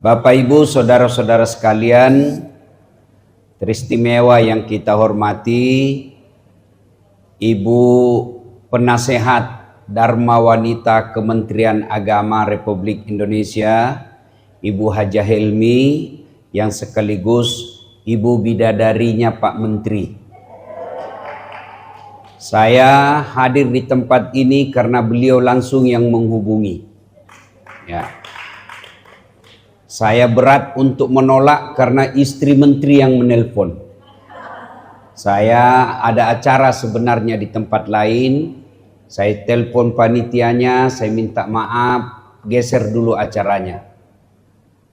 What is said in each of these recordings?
Bapak Ibu, saudara-saudara sekalian, teristimewa yang kita hormati, Ibu Penasehat Dharma Wanita Kementerian Agama Republik Indonesia, Ibu Hajah Helmi, yang sekaligus Ibu Bidadarinya Pak Menteri. Saya hadir di tempat ini karena beliau langsung yang menghubungi. Ya. Saya berat untuk menolak karena istri menteri yang menelpon. Saya ada acara sebenarnya di tempat lain. Saya telepon panitianya, saya minta maaf, geser dulu acaranya.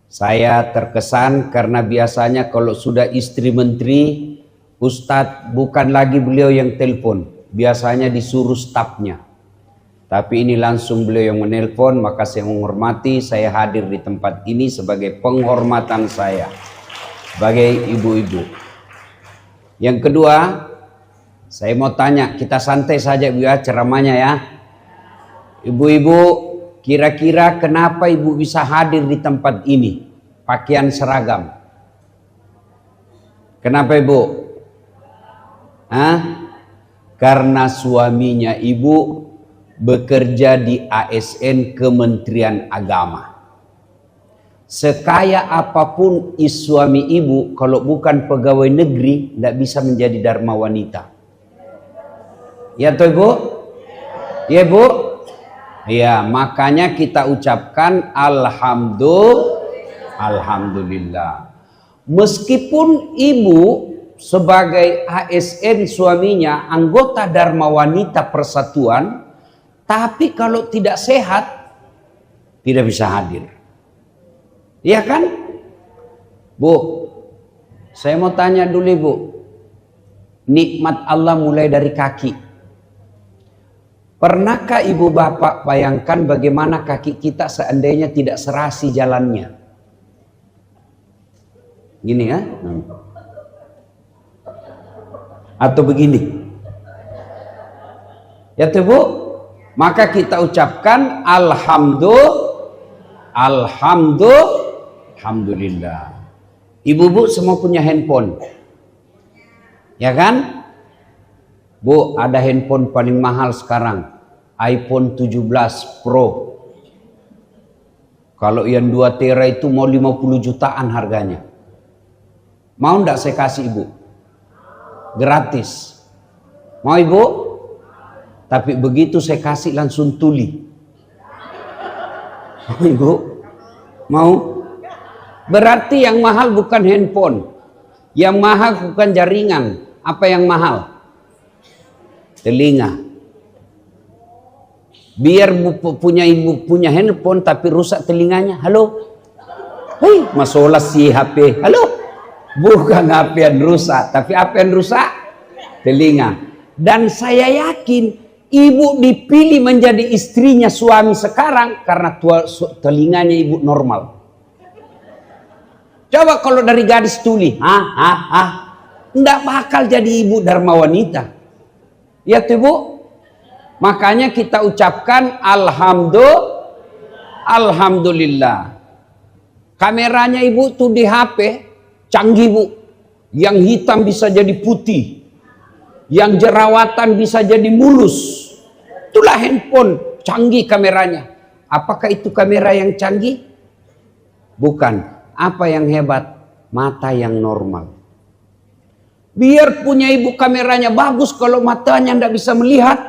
Saya terkesan karena biasanya kalau sudah istri menteri, Ustadz bukan lagi beliau yang telepon, biasanya disuruh stafnya. Tapi ini langsung beliau yang menelpon, maka saya menghormati, saya hadir di tempat ini sebagai penghormatan saya sebagai ibu-ibu. Yang kedua, saya mau tanya, kita santai saja ya ceramahnya ya. Ibu-ibu, kira-kira kenapa ibu bisa hadir di tempat ini? Pakaian seragam. Kenapa ibu? Karena suaminya ibu bekerja di ASN Kementerian Agama. Sekaya apapun suami ibu, kalau bukan pegawai negeri, tidak bisa menjadi Dharma Wanita. Ya toh ibu? Ya bu? Ya, makanya kita ucapkan Alhamdulillah. Meskipun ibu sebagai ASN suaminya anggota Dharma Wanita Persatuan, tapi kalau tidak sehat, tidak bisa hadir. Iya kan? Bu, saya mau tanya dulu ibu. Nikmat Allah mulai dari kaki. Pernahkah ibu bapak bayangkan bagaimana kaki kita seandainya tidak serasi jalannya? Gini ya? Atau begini? Ya tuh bu? Maka kita ucapkan Alhamdulillah. Ibu-ibu semua punya handphone. Ya kan? Bu, ada handphone paling mahal sekarang, iPhone 17 Pro. Kalau yang 2 tera itu mau 50 jutaan harganya. Mau enggak saya kasih ibu? Gratis. Mau ibu? Tapi begitu saya kasih langsung tuli. Ibu, mau? Berarti yang mahal bukan handphone. Yang mahal bukan jaringan. Apa yang mahal? Telinga. Biar ibu punya handphone tapi rusak telinganya. Halo? Hei, masalah si HP. Halo? Bukan HP yang rusak. Tapi apa yang rusak? Telinga. Dan saya yakin ibu dipilih menjadi istrinya suami sekarang karena telinganya ibu normal. Coba kalau dari gadis tuli, enggak bakal jadi ibu Dharma Wanita. Ya tuh ibu. Makanya kita ucapkan Alhamdulillah. Kameranya ibu tuh di HP canggih bu. Yang hitam bisa jadi putih. Yang jerawatan bisa jadi mulus. Itulah handphone, canggih kameranya. Apakah itu kamera yang canggih? Bukan. Apa yang hebat? Mata yang normal. Biar punya ibu kameranya bagus, kalau matanya tidak bisa melihat,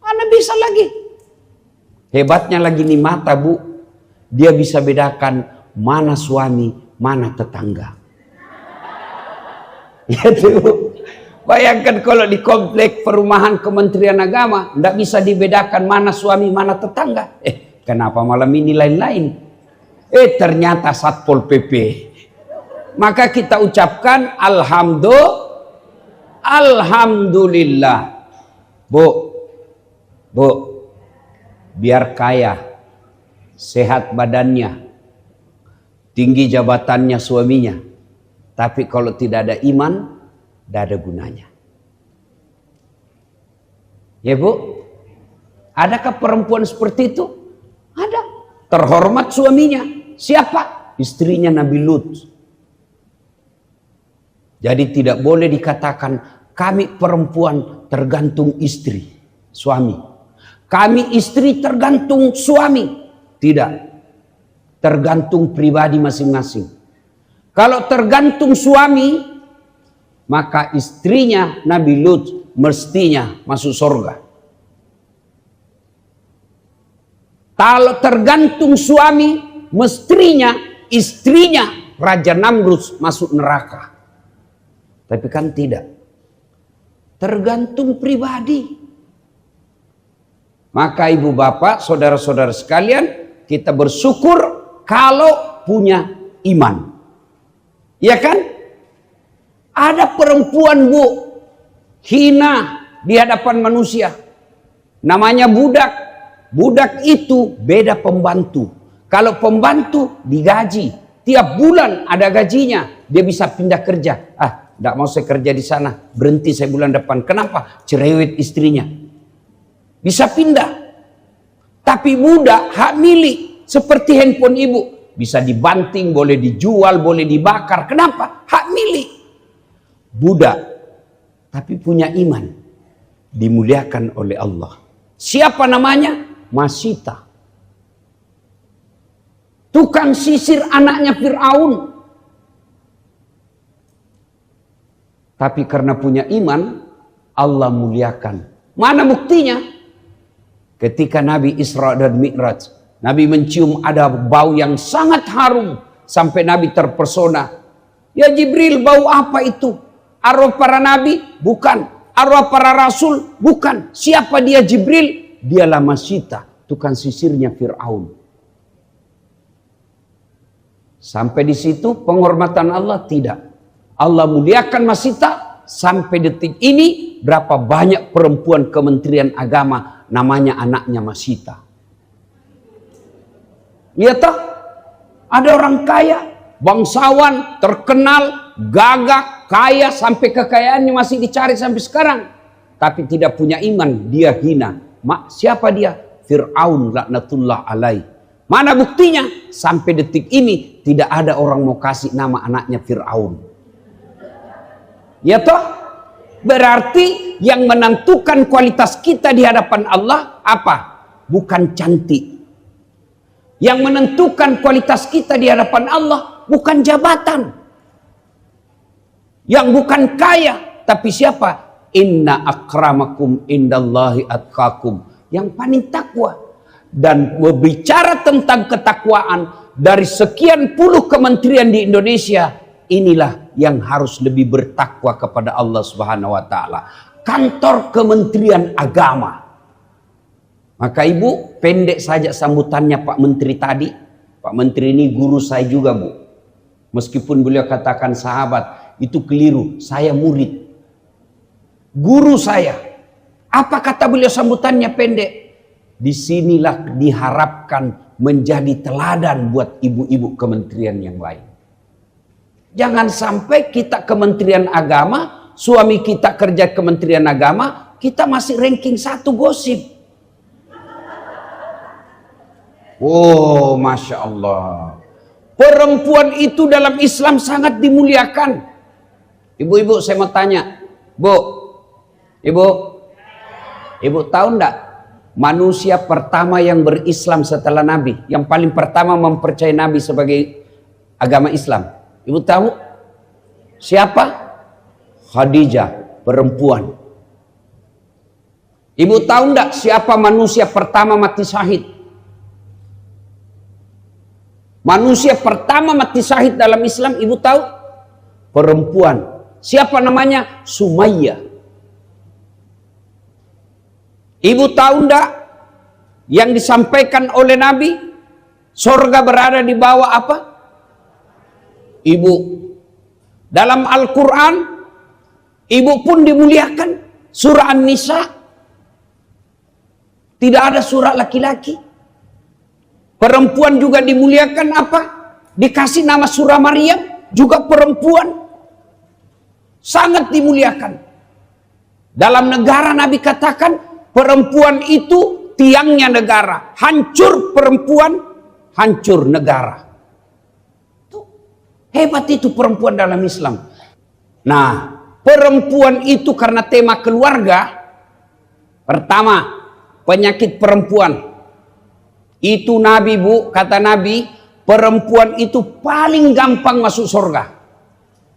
mana bisa lagi? Hebatnya lagi nih mata bu. Dia bisa bedakan mana suami, mana tetangga. Ya tuh. Bayangkan kalau di komplek perumahan Kementerian Agama tidak bisa dibedakan mana suami mana tetangga. Kenapa malam ini lain-lain? Ternyata Satpol PP. Maka kita ucapkan Alhamdulillah. Bu, biar kaya, sehat badannya, tinggi jabatannya suaminya, tapi kalau tidak ada iman, tidak ada gunanya. Ya bu, adakah perempuan seperti itu? Ada. Terhormat suaminya, siapa? Istrinya Nabi Lut. Jadi tidak boleh dikatakan kami perempuan tergantung istri, suami. Kami istri tergantung suami. Tidak. Tergantung pribadi masing-masing. Kalau tergantung suami, maka istrinya Nabi Lut mestinya masuk surga. Kalau tergantung suami, mestinya istrinya Raja Namrud masuk neraka. Tapi kan tidak. Tergantung pribadi. Maka ibu bapak, saudara-saudara sekalian, kita bersyukur kalau punya iman. Ya kan? Ada perempuan, Bu, hina di hadapan manusia. Namanya budak. Budak itu beda pembantu. Kalau pembantu digaji, tiap bulan ada gajinya, dia bisa pindah kerja. Tidak mau saya kerja di sana, berhenti saya bulan depan. Kenapa? Cerewet istrinya. Bisa pindah. Tapi budak hak milik, seperti handphone ibu. Bisa dibanting, boleh dijual, boleh dibakar. Kenapa? Hak milik. Budak, tapi punya iman. Dimuliakan oleh Allah. Siapa namanya? Masita. Tukang sisir anaknya Fir'aun. Tapi karena punya iman, Allah muliakan. Mana buktinya? Ketika Nabi Isra dan Mi'raj, Nabi mencium ada bau yang sangat harum. Sampai Nabi terpesona. Ya Jibril, bau apa itu? Arwah para Nabi? Bukan. Arwah para Rasul? Bukan. Siapa dia Jibril? Dialah Masita, tukang sisirnya Fir'aun. Sampai di situ penghormatan Allah? Tidak. Allah muliakan Masita. Sampai detik ini berapa banyak perempuan Kementerian Agama namanya anaknya Masita. Lihat tak? Ada orang kaya, bangsawan, terkenal, gagah, kaya, sampai kekayaannya masih dicari sampai sekarang. Tapi tidak punya iman, dia hina. Siapa dia? Fir'aun laknatullah alaih. Mana buktinya? Sampai detik ini tidak ada orang mau kasih nama anaknya Fir'aun. Ya toh? Berarti yang menentukan kualitas kita di hadapan Allah apa? Bukan cantik. Yang menentukan kualitas kita di hadapan Allah bukan jabatan. Yang bukan kaya, tapi siapa? Inna akramakum indallahi atqakum. Yang paling takwa. Dan berbicara tentang ketakwaan, dari sekian puluh kementerian di Indonesia, inilah yang harus lebih bertakwa kepada Allah Subhanahu wa taala. Kantor Kementerian Agama. Maka ibu, pendek saja sambutannya Pak Menteri tadi. Pak Menteri ini guru saya juga, Bu. Meskipun beliau katakan sahabat, itu keliru. Saya murid. Guru saya. Apa kata beliau sambutannya pendek? Disinilah diharapkan menjadi teladan buat ibu-ibu kementerian yang lain. Jangan sampai kita Kementerian Agama, suami kita kerja Kementerian Agama, kita masih ranking 1 gosip. Oh, Masya Allah. Perempuan itu dalam Islam sangat dimuliakan. Ibu-ibu, saya mau tanya. Bu, Ibu tahu enggak manusia pertama yang berislam setelah Nabi, yang paling pertama mempercayai Nabi sebagai agama Islam? Ibu tahu? Siapa? Khadijah, perempuan. Ibu tahu enggak siapa manusia pertama mati syahid? Manusia pertama mati syahid dalam Islam, ibu tahu? Perempuan. Siapa namanya? Sumayyah. Ibu tahu enggak yang disampaikan oleh Nabi, surga berada di bawah apa? Ibu. Dalam Al-Quran, ibu pun dimuliakan. Surah An-Nisa. Tidak ada surah laki-laki. Perempuan juga dimuliakan apa? Dikasih nama surah Maryam, juga perempuan. Sangat dimuliakan. Dalam negara Nabi katakan, perempuan itu tiangnya negara. Hancur perempuan, hancur negara. Hebat itu perempuan dalam Islam. Nah, perempuan itu karena tema keluarga. Pertama, penyakit perempuan. Itu Nabi, Bu, kata Nabi, perempuan itu paling gampang masuk surga.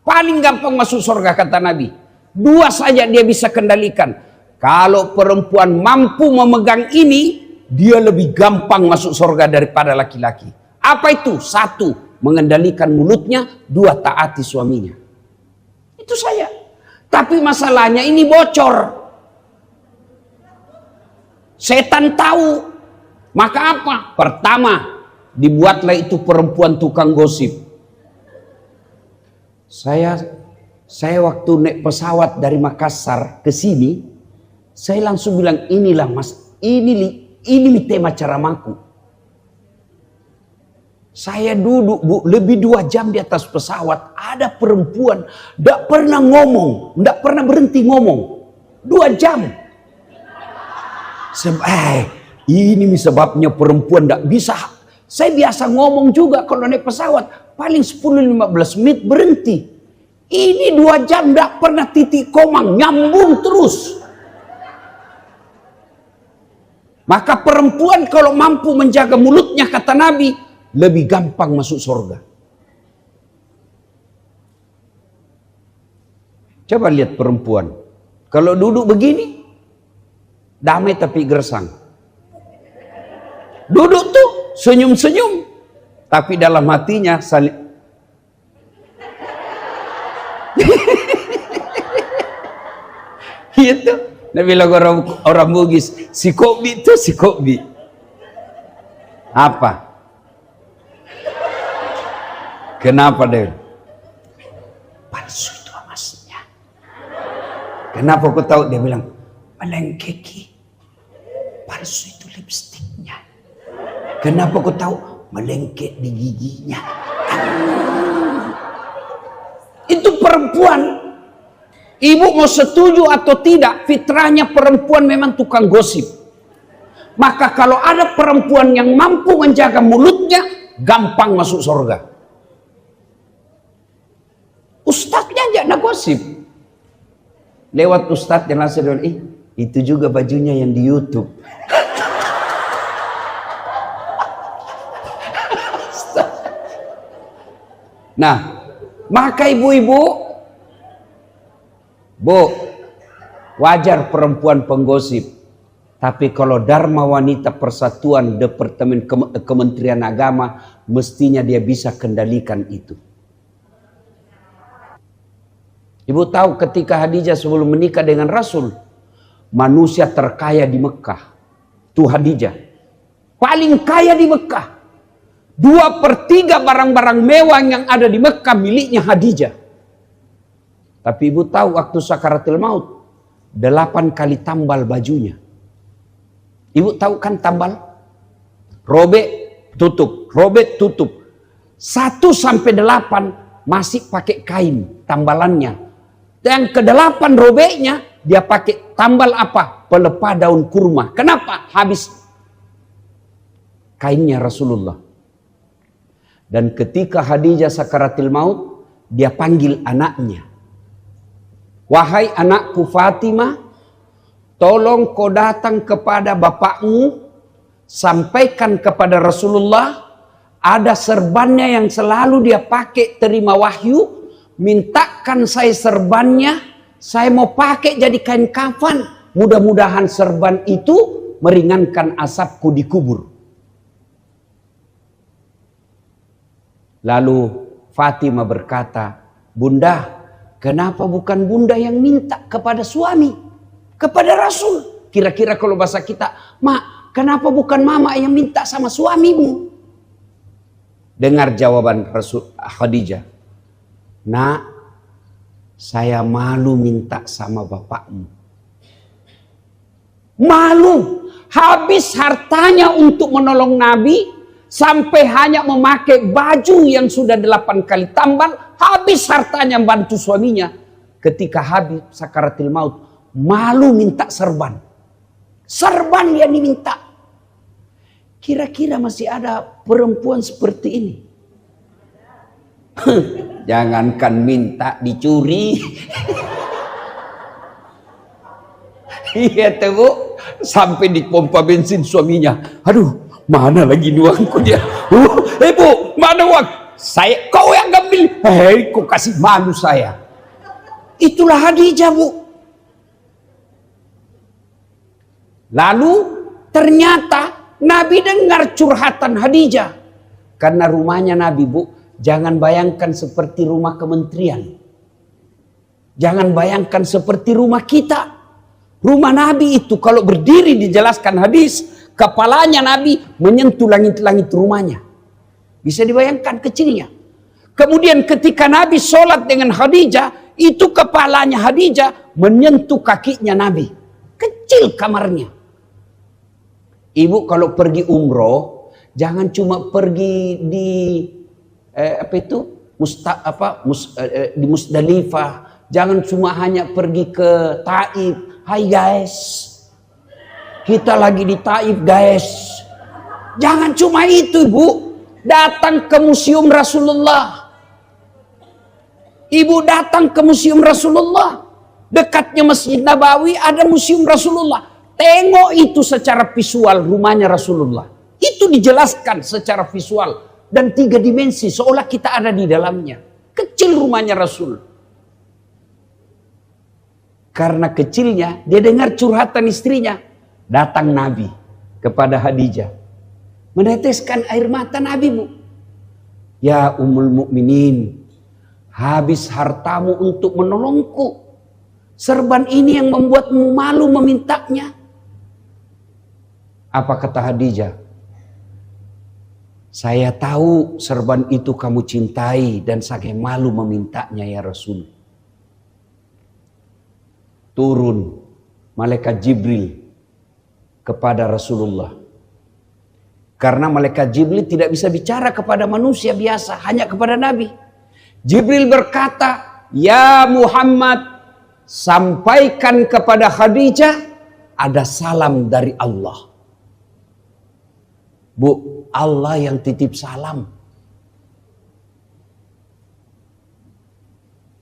Paling gampang masuk surga, kata Nabi. 2 saja dia bisa kendalikan. Kalau perempuan mampu memegang ini, dia lebih gampang masuk surga daripada laki-laki. Apa itu? 1, mengendalikan mulutnya. 2, taati suaminya. Itu saya. Tapi masalahnya ini bocor. Setan tahu. Maka apa? Pertama, dibuatlah itu perempuan tukang gosip. Saya waktu naik pesawat dari Makassar ke sini, saya langsung bilang, inilah mas, ini tema ceramaku. Saya duduk, Bu, lebih 2 jam di atas pesawat, ada perempuan, tidak pernah ngomong, tidak pernah berhenti ngomong, 2 jam. Ini sebabnya perempuan tidak bisa. Saya biasa ngomong juga kalau naik pesawat, paling 10-15 menit berhenti. Ini 2 jam tidak pernah titik koma, nyambung terus. Maka perempuan kalau mampu menjaga mulutnya, kata Nabi, lebih gampang masuk surga. Coba lihat perempuan, kalau duduk begini, damai tapi gersang. Duduk tuh senyum-senyum, tapi dalam hatinya saling. Itu Nabi bilang orang Bugis, si Kobi itu si Kobi. Apa? Kenapa deh? Palsu itu emasnya. Kenapa aku tahu? Dia bilang melengkeki. Palsu itu lipstiknya. Kenapa aku tahu? Melengket di giginya. Itu perempuan. Ibu mau setuju atau tidak, fitrahnya perempuan memang tukang gosip. Maka kalau ada perempuan yang mampu menjaga mulutnya, gampang masuk surga. Ustadznya aja nak gosip. Lewat ustadz yang langsung bilang, itu juga bajunya yang di YouTube. Nah, maka ibu-ibu, Bu, wajar perempuan penggosip. Tapi kalau Dharma Wanita Persatuan Departemen Kementerian Agama, mestinya dia bisa kendalikan itu. Ibu tahu ketika Khadijah sebelum menikah dengan Rasul, manusia terkaya di Mekah, itu Khadijah. Paling kaya di Mekah. 2/3 barang-barang mewah yang ada di Mekah miliknya Khadijah. Tapi ibu tahu waktu sakaratul maut 8 kali tambal bajunya. Ibu tahu kan tambal? Robek tutup, robek tutup. 1-8 masih pakai kain tambalannya. Yang ke-8 robeknya dia pakai tambal apa? Pelepah daun kurma. Kenapa? Habis kainnya Rasulullah. Dan ketika Khadijah sakaratul maut, dia panggil anaknya. Wahai anakku Fatimah, tolong kau datang kepada bapakmu, sampaikan kepada Rasulullah, ada serbannya yang selalu dia pakai terima wahyu, mintakan saya serbannya, saya mau pakai jadi kain kafan, mudah-mudahan serban itu meringankan asapku di kubur. Lalu Fatimah berkata, Bunda, kenapa bukan bunda yang minta kepada suami? Kepada Rasul. Kira-kira kalau bahasa kita, Mak, kenapa bukan mama yang minta sama suamimu? Dengar jawaban Rasul Khadijah. Nak, saya malu minta sama bapakmu. Malu. Habis hartanya untuk menolong Nabi, sampai hanya memakai baju yang sudah 8 kali tambal, habis hartanya membantu suaminya. Ketika habis sakaratul maut, malu minta serban. Serban yang diminta. Kira-kira masih ada perempuan seperti ini? Jangankan minta, dicuri. Iya tuh Bu, sampai di pompa bensin suaminya, aduh mana lagi uangku dia. Bu, mana uang? Saya, kau yang ngambil. Kau kasih malu saya. Itulah Khadijah Bu. Lalu ternyata Nabi dengar curhatan Khadijah. Karena rumahnya Nabi Bu, jangan bayangkan seperti rumah kementerian. Jangan bayangkan seperti rumah kita. Rumah Nabi itu kalau berdiri dijelaskan hadis, kepalanya Nabi menyentuh langit-langit rumahnya. Bisa dibayangkan kecilnya. Kemudian ketika Nabi sholat dengan Khadijah, itu kepalanya Khadijah menyentuh kakinya Nabi. Kecil kamarnya. Ibu kalau pergi umroh, jangan cuma pergi di di Musdalifah. Jangan cuma hanya pergi ke Taif. Hai guys, kita lagi di Taif guys. Jangan cuma itu Bu, datang ke museum Rasulullah. Ibu datang ke museum Rasulullah. Dekatnya Masjid Nabawi ada museum Rasulullah. Tengok itu secara visual rumahnya Rasulullah. Itu dijelaskan secara visual dan 3 dimensi seolah kita ada di dalamnya. Kecil rumahnya Rasul. Karena kecilnya, dia dengar curhatan istrinya. Datang Nabi kepada Khadijah. Meneteskan air mata Nabi Bu. Ya Ummul Mukminin, habis hartamu untuk menolongku. Serban ini yang membuatmu malu memintanya. Apa kata Khadijah? Saya tahu serban itu kamu cintai dan saya malu memintanya ya Rasul. Turun malaikat Jibril kepada Rasulullah. Karena malaikat Jibril tidak bisa bicara kepada manusia biasa, hanya kepada Nabi. Jibril berkata, "Ya Muhammad, sampaikan kepada Khadijah ada salam dari Allah." Bu, Allah yang titip salam.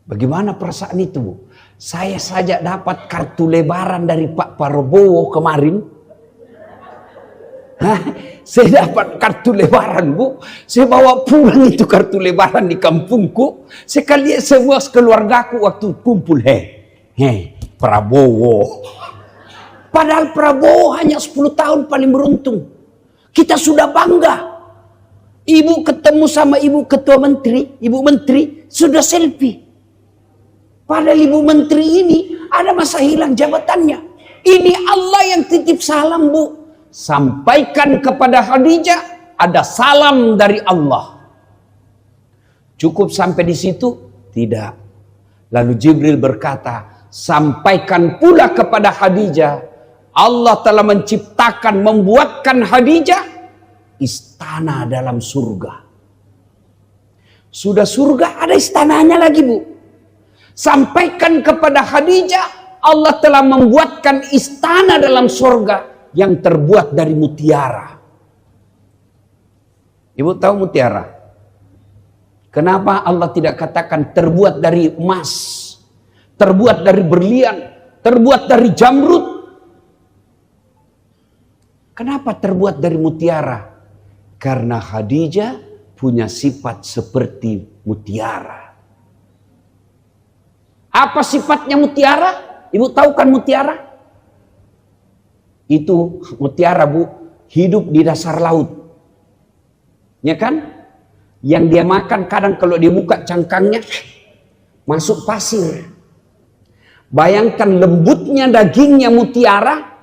Bagaimana perasaan itu Bu? Saya saja dapat kartu lebaran dari Pak Prabowo kemarin. Saya dapat kartu lebaran Bu. Saya bawa pulang itu kartu lebaran di kampungku. Sekali semua keluargaku waktu kumpul. Prabowo. Padahal Prabowo hanya 10 tahun paling beruntung. Kita sudah bangga. Ibu ketemu sama ibu ketua menteri, ibu menteri sudah selfie. Padahal ibu menteri ini ada masa hilang jabatannya. Ini Allah yang titip salam Bu. Sampaikan kepada Khadijah ada salam dari Allah. Cukup sampai di situ? Tidak. Lalu Jibril berkata, sampaikan pula kepada Khadijah. Allah telah menciptakan, membuatkan Khadijah istana dalam surga. Sudah surga ada istananya lagi Bu. Sampaikan kepada Khadijah, Allah telah membuatkan istana dalam surga yang terbuat dari mutiara. Ibu tahu mutiara? Kenapa Allah tidak katakan terbuat dari emas, terbuat dari berlian, terbuat dari jamrud? Kenapa terbuat dari mutiara? Karena Khadijah punya sifat seperti mutiara. Apa sifatnya mutiara? Ibu tahu kan mutiara? Itu mutiara Bu, hidup di dasar laut. Ya kan? Yang dia makan kadang kalau dia buka cangkangnya masuk pasir. Bayangkan lembutnya dagingnya mutiara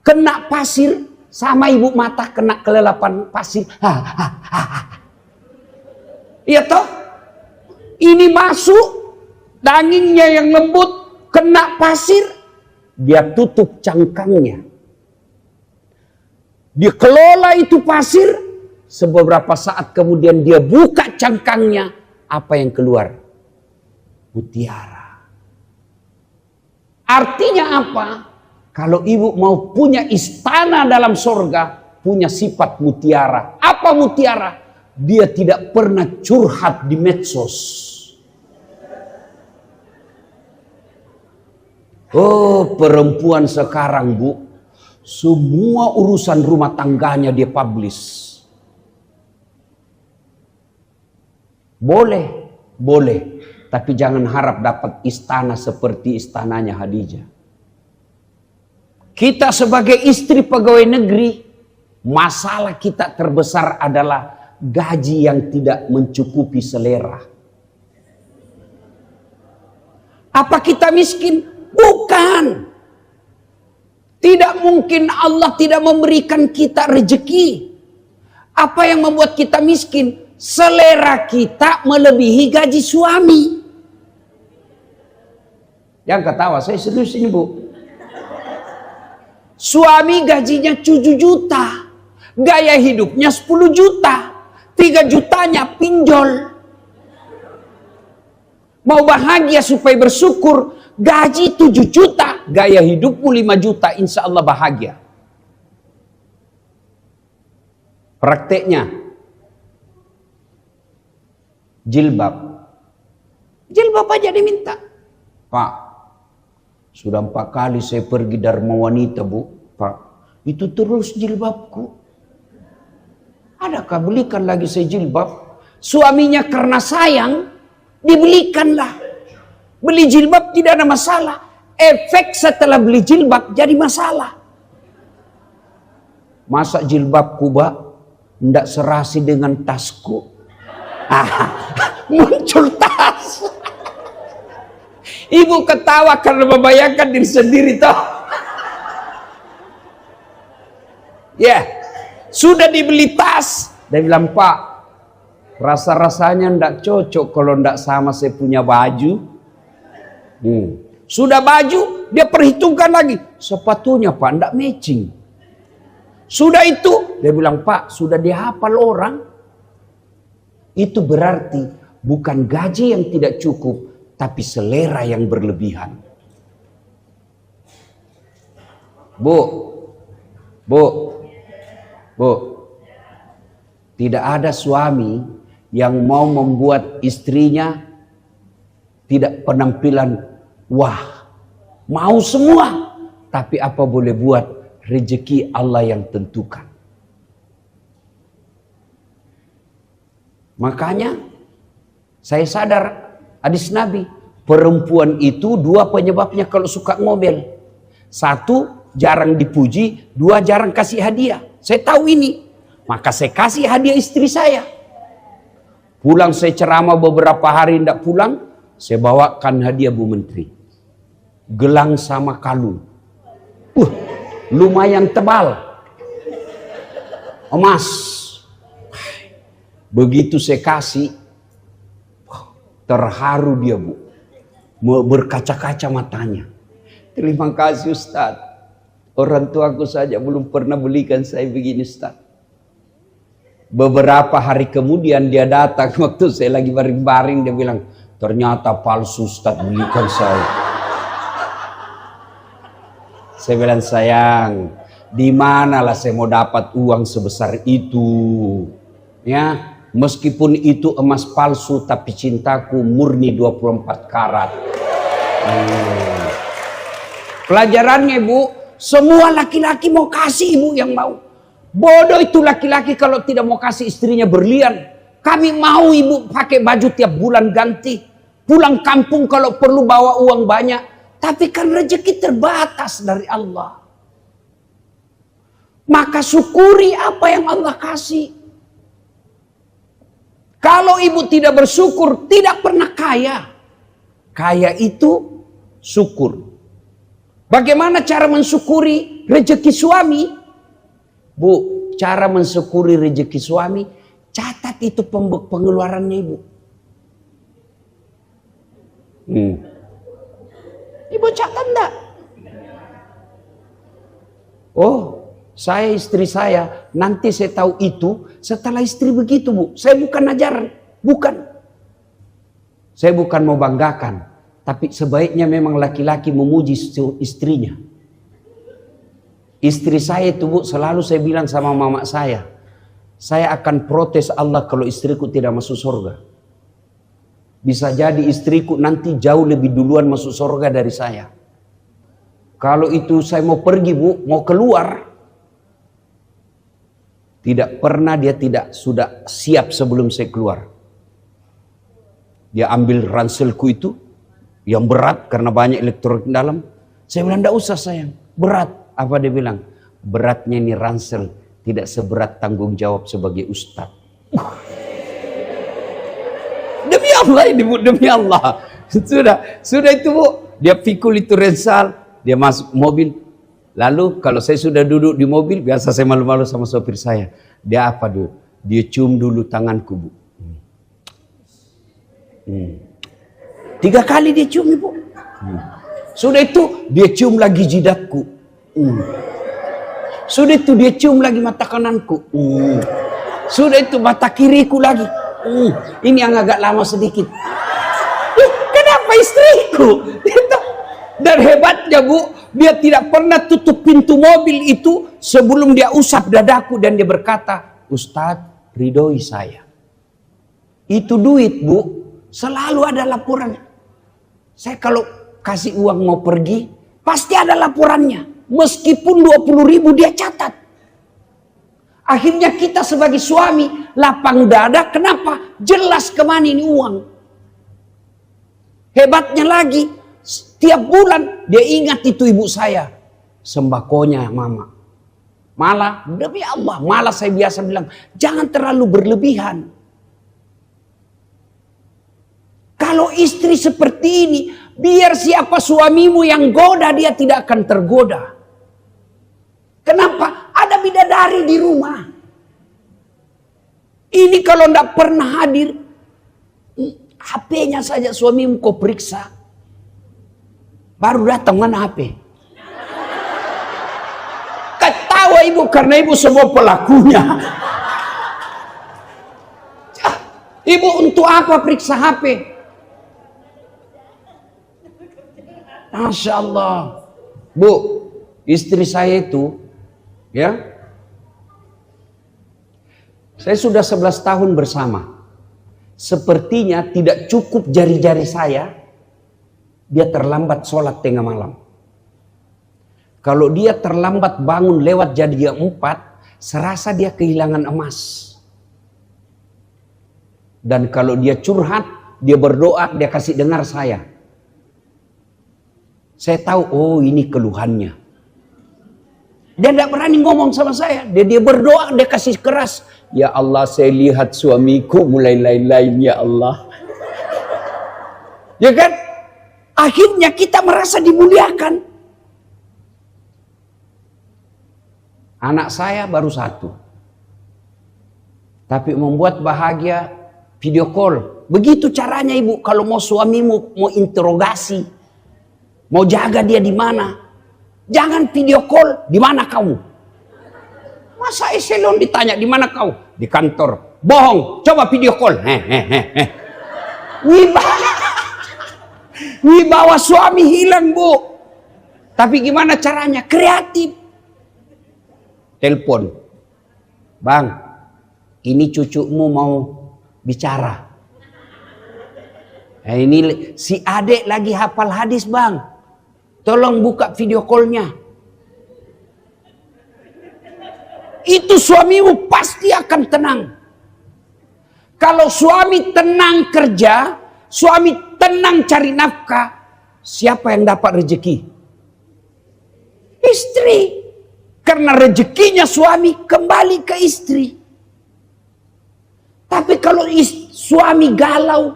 kena pasir sama ibu mata kena kelelapan pasir. Iya toh? Ini masuk dagingnya yang lembut kena pasir, dia tutup cangkangnya. Dia kelola itu pasir, beberapa saat kemudian dia buka cangkangnya, apa yang keluar? Mutiara. Artinya apa? Kalau ibu mau punya istana dalam sorga, punya sifat mutiara. Apa mutiara? dia tidak pernah curhat di medsos. Oh, perempuan sekarang, Bu, semua urusan rumah tangganya dia publish. Boleh, tapi jangan harap dapat istana seperti istananya Khadijah. Kita sebagai istri pegawai negeri, masalah kita terbesar adalah gaji yang tidak mencukupi selera. Apa kita miskin? Bukan. Tidak mungkin Allah tidak memberikan kita rezeki. Apa yang membuat kita miskin? Selera kita melebihi gaji suami. Jangan ketawa, saya serius ini, Bu. Suami gajinya 7 juta. Gaya hidupnya 10 juta. 3 jutanya pinjol. Mau bahagia supaya bersyukur, gaji 7 juta, gaya hidupmu 5 juta, insya Allah bahagia. Prakteknya, jilbab aja diminta. Pak, sudah 4 kali saya pergi Dharma Wanita, Bu. Pak, itu terus jilbabku. Adakah belikan lagi saya jilbab? Suaminya karena sayang, dibelikanlah. Beli jilbab tidak ada masalah. Efek setelah beli jilbab jadi masalah. Masa jilbabku, Pak, tidak serasi dengan tasku. Muncul tas. Ibu ketawa karena membayangkan diri sendiri toh. Ya, sudah dibeli tas. Dia bilang, Pak, rasa-rasanya tidak cocok kalau tidak sama saya punya baju. Sudah baju, dia perhitungkan lagi. Sepatunya, Pak, tidak matching. Sudah itu, dia bilang, Pak, sudah dihafal orang. Itu berarti bukan gaji yang tidak cukup, tapi selera yang berlebihan. Bu, tidak ada suami yang mau membuat istrinya tidak penampilan wah. Mau semua, tapi apa boleh buat, rezeki Allah yang tentukan. Makanya saya sadar hadis Nabi, perempuan itu 2 penyebabnya kalau suka ngomel. 1, jarang dipuji. 2, jarang kasih hadiah. Saya tahu ini, maka saya kasih hadiah istri saya. Pulang saya ceramah beberapa hari tidak pulang, saya bawakan hadiah Bu Menteri. Gelang sama kalung. Lumayan tebal. Emas. Begitu saya kasih, terharu dia, Bu. Berkaca-kaca matanya. Terima kasih, Ustaz. Orang tuaku saja belum pernah belikan saya begini, Ustaz. Beberapa hari kemudian dia datang waktu saya lagi baring-baring, dia bilang, ternyata palsu, Ustaz, belikan saya. Saya bilang, sayang, di manalah saya mau dapat uang sebesar itu? Ya. Meskipun itu emas palsu, tapi cintaku murni 24 karat. Pelajarannya, Bu, semua laki-laki mau kasih ibu yang mau. Bodoh itu laki-laki kalau tidak mau kasih istrinya berlian. Kami mau ibu pakai baju tiap bulan ganti. Pulang kampung kalau perlu bawa uang banyak. Tapi kan rezeki terbatas dari Allah. Maka syukuri apa yang Allah kasih. Kalau ibu tidak bersyukur, tidak pernah kaya. Kaya itu syukur. Bagaimana cara mensyukuri rezeki suami? Bu, cara mensyukuri rezeki suami, catat itu pengeluarannya ibu. Ibu catat enggak? Oh, saya istri saya, nanti saya tahu itu setelah istri begitu, Bu. Saya bukan ajaran, bukan. Saya bukan mau banggakan, tapi sebaiknya memang laki-laki memuji istrinya. Istri saya itu, Bu, selalu saya bilang sama mama saya Saya akan protes Allah kalau istriku tidak masuk surga. Bisa jadi istriku nanti jauh lebih duluan masuk surga dari saya. Kalau itu saya mau pergi Bu, mau keluar. Tidak pernah dia tidak sudah siap sebelum saya keluar. Dia ambil ranselku itu yang berat karena banyak elektronik dalam. Saya bilang, enggak usah sayang, berat. Apa dia bilang? Beratnya ini ransel, tidak seberat tanggung jawab sebagai ustadz. Demi Allah ini Bu, demi Allah. Sudah itu Bu. Dia pikul itu ransel, dia masuk mobil. Lalu kalau saya sudah duduk di mobil, biasa saya malu-malu sama sopir saya. Dia apa dulu? Dia cium dulu tanganku Bu. 3 kali dia cium Bu. Sudah itu dia cium lagi jidatku. Sudah itu dia cium lagi mata kananku. Sudah itu mata kiriku lagi. Ini yang agak lama sedikit. Kenapa istriku? Dan hebatnya Bu, dia tidak pernah tutup pintu mobil itu sebelum dia usap dadaku dan dia berkata, Ustadz, ridhoi saya. Itu duit Bu, selalu ada laporan. Saya kalau kasih uang mau pergi, pasti ada laporannya. Meskipun 20.000 dia catat. Akhirnya kita sebagai suami lapang dada. Kenapa? Jelas kemana ini uang. Hebatnya lagi, setiap bulan dia ingat itu ibu saya. Sembakonya mama. Malah demi Allah, malah saya biasa bilang, jangan terlalu berlebihan. Kalau istri seperti ini, biar siapa suamimu yang goda, dia tidak akan tergoda. Kenapa? Ada bidadari di rumah. Ini kalau tidak pernah hadir, HP-nya saja suamimu kau periksa. Baru datang, mana HP? Ketawa ibu karena ibu semua pelakunya. Ibu untuk apa periksa HP? Masya Allah. Bu, istri saya itu, ya, saya sudah 11 tahun bersama. Sepertinya tidak cukup jari-jari saya, dia terlambat sholat tengah malam. Kalau dia terlambat bangun lewat jam 4, serasa dia kehilangan emas. Dan kalau dia curhat, dia berdoa, dia kasih dengar saya. Saya tahu, oh ini keluhannya. Dia tidak berani ngomong sama saya. Dia berdoa, dia kasih keras. Ya Allah, saya lihat suamiku mulai lain-lain, ya Allah. Ya kan? Akhirnya kita merasa dimuliakan. Anak saya baru 1. Tapi membuat bahagia video call. Begitu caranya ibu, kalau mau suamimu mau interogasi, mau jaga dia di mana, jangan video call, di mana kamu? Masa eselon ditanya di mana kau? Di kantor. Bohong, coba video call. Wibawa suami hilang Bu. Tapi gimana caranya? Kreatif. Telepon. Bang, ini cucumu mau bicara. Nah, ini si adek lagi hafal hadis bang. Tolong buka video call-nya. Itu suamimu pasti akan tenang. Kalau suami tenang kerja, suami tenang cari nafkah, siapa yang dapat rezeki? Istri. Karena rezekinya suami kembali ke istri. Tapi kalau suami galau,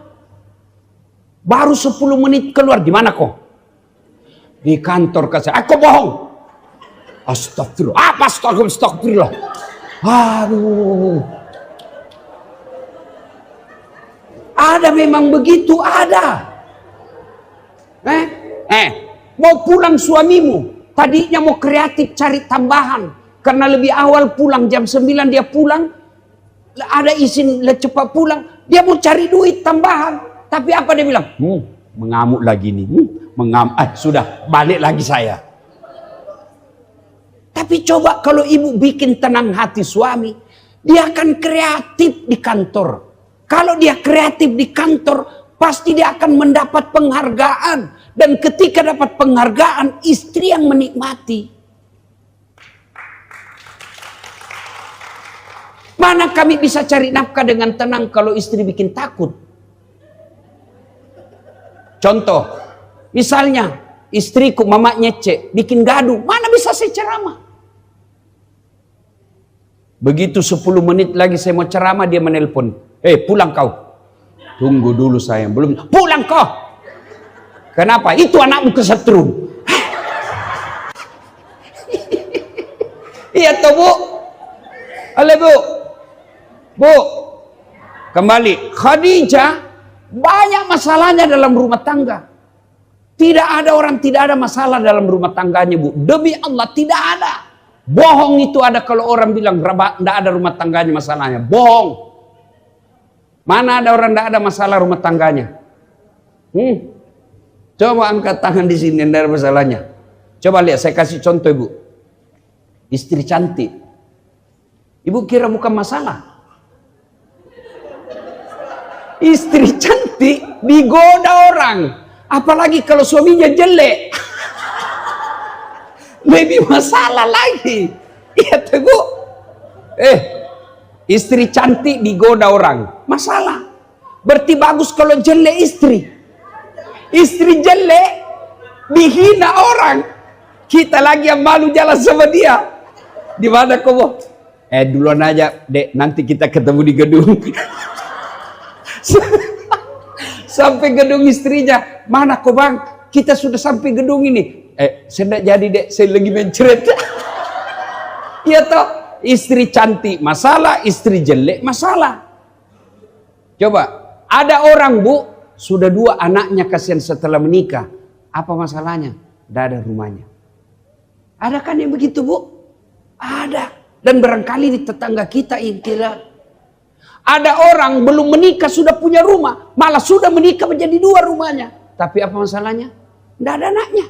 baru 10 menit keluar, di mana kok? Di kantor kasih. Aku bohong. Astagfirullah. Apa astagfirullah? Aduh. Ada memang begitu, ada. Mau pulang suamimu. Tadinya mau kreatif cari tambahan. Karena lebih awal pulang, jam 9 dia pulang. Ada izin cepat pulang. Dia mau cari duit tambahan. Tapi apa dia bilang? Mengamuk lagi nih. Sudah balik lagi saya. Tapi coba kalau ibu bikin tenang hati suami. Dia akan kreatif di kantor. Kalau dia kreatif di kantor, pasti dia akan mendapat penghargaan. Dan ketika dapat penghargaan, istri yang menikmati. Mana kami bisa cari nafkah dengan tenang kalau istri bikin takut? Contoh, misalnya istriku mama nyece, bikin gaduh, mana bisa saya ceramah? Begitu 10 menit lagi saya mau ceramah, dia menelpon. Pulang kau. Tunggu dulu sayang, belum. Pulang kau. Kenapa? Itu anakmu kesetrum. Iya toh bu. Halo bu. Bu. Kembali. Khadijah banyak masalahnya dalam rumah tangga. Tidak ada orang tidak ada masalah dalam rumah tangganya bu. Demi Allah tidak ada. Bohong itu ada kalau orang bilang tidak ada rumah tangganya masalahnya. Bohong. Mana ada orang tidak ada masalah rumah tangganya? Coba angkat tangan di sini, tidak ada masalahnya. Coba lihat, saya kasih contoh ibu. Istri cantik. Ibu kira bukan masalah? Istri cantik digoda orang. Apalagi kalau suaminya jelek. Lebih masalah lagi. Iya tuh bu. Istri cantik digoda orang. Masalah. Berarti bagus kalau jelek istri. Istri jelek dihina orang. Kita lagi yang malu jalan sama dia. Di mana kau? Duluan aja, Dek. Nanti kita ketemu di gedung. Sampai gedung istrinya. Mana kau bang? Kita sudah sampai gedung ini. Saya tidak jadi Dek. Saya lagi mencret. Iya toh. Istri cantik masalah, istri jelek masalah. Coba, ada orang bu, sudah 2 anaknya kasihan setelah menikah. Apa masalahnya? Tidak ada rumahnya. Ada kan yang begitu bu? Ada. Dan barangkali di tetangga kita yang kira. Ada orang belum menikah sudah punya rumah. Malah sudah menikah menjadi 2 rumahnya. Tapi apa masalahnya? Tidak ada anaknya.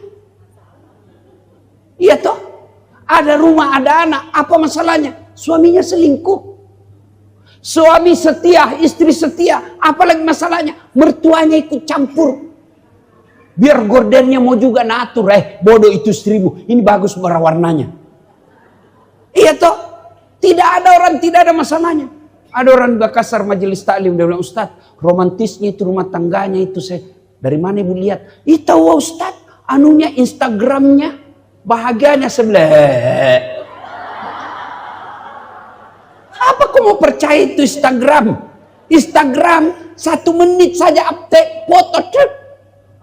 Iya toh? Ada rumah, ada anak. Apa masalahnya? Suaminya selingkuh. Suami setia, istri setia. Apalagi masalahnya? Mertuanya ikut campur. Biar gordennya mau juga natur. Bodoh itu istrimu. Ini bagus warnanya. Iya toh? Tidak ada orang, tidak ada masalahnya. Ada orang di Makassar majelis taklim. Dia bilang, Ustaz, romantisnya itu rumah tangganya itu. Saya dari mana ibu lihat? Tahu Ustaz, anunya Instagramnya. Bahagianya sebelah. Apa kau mau percaya itu Instagram? Instagram 1 menit saja update foto.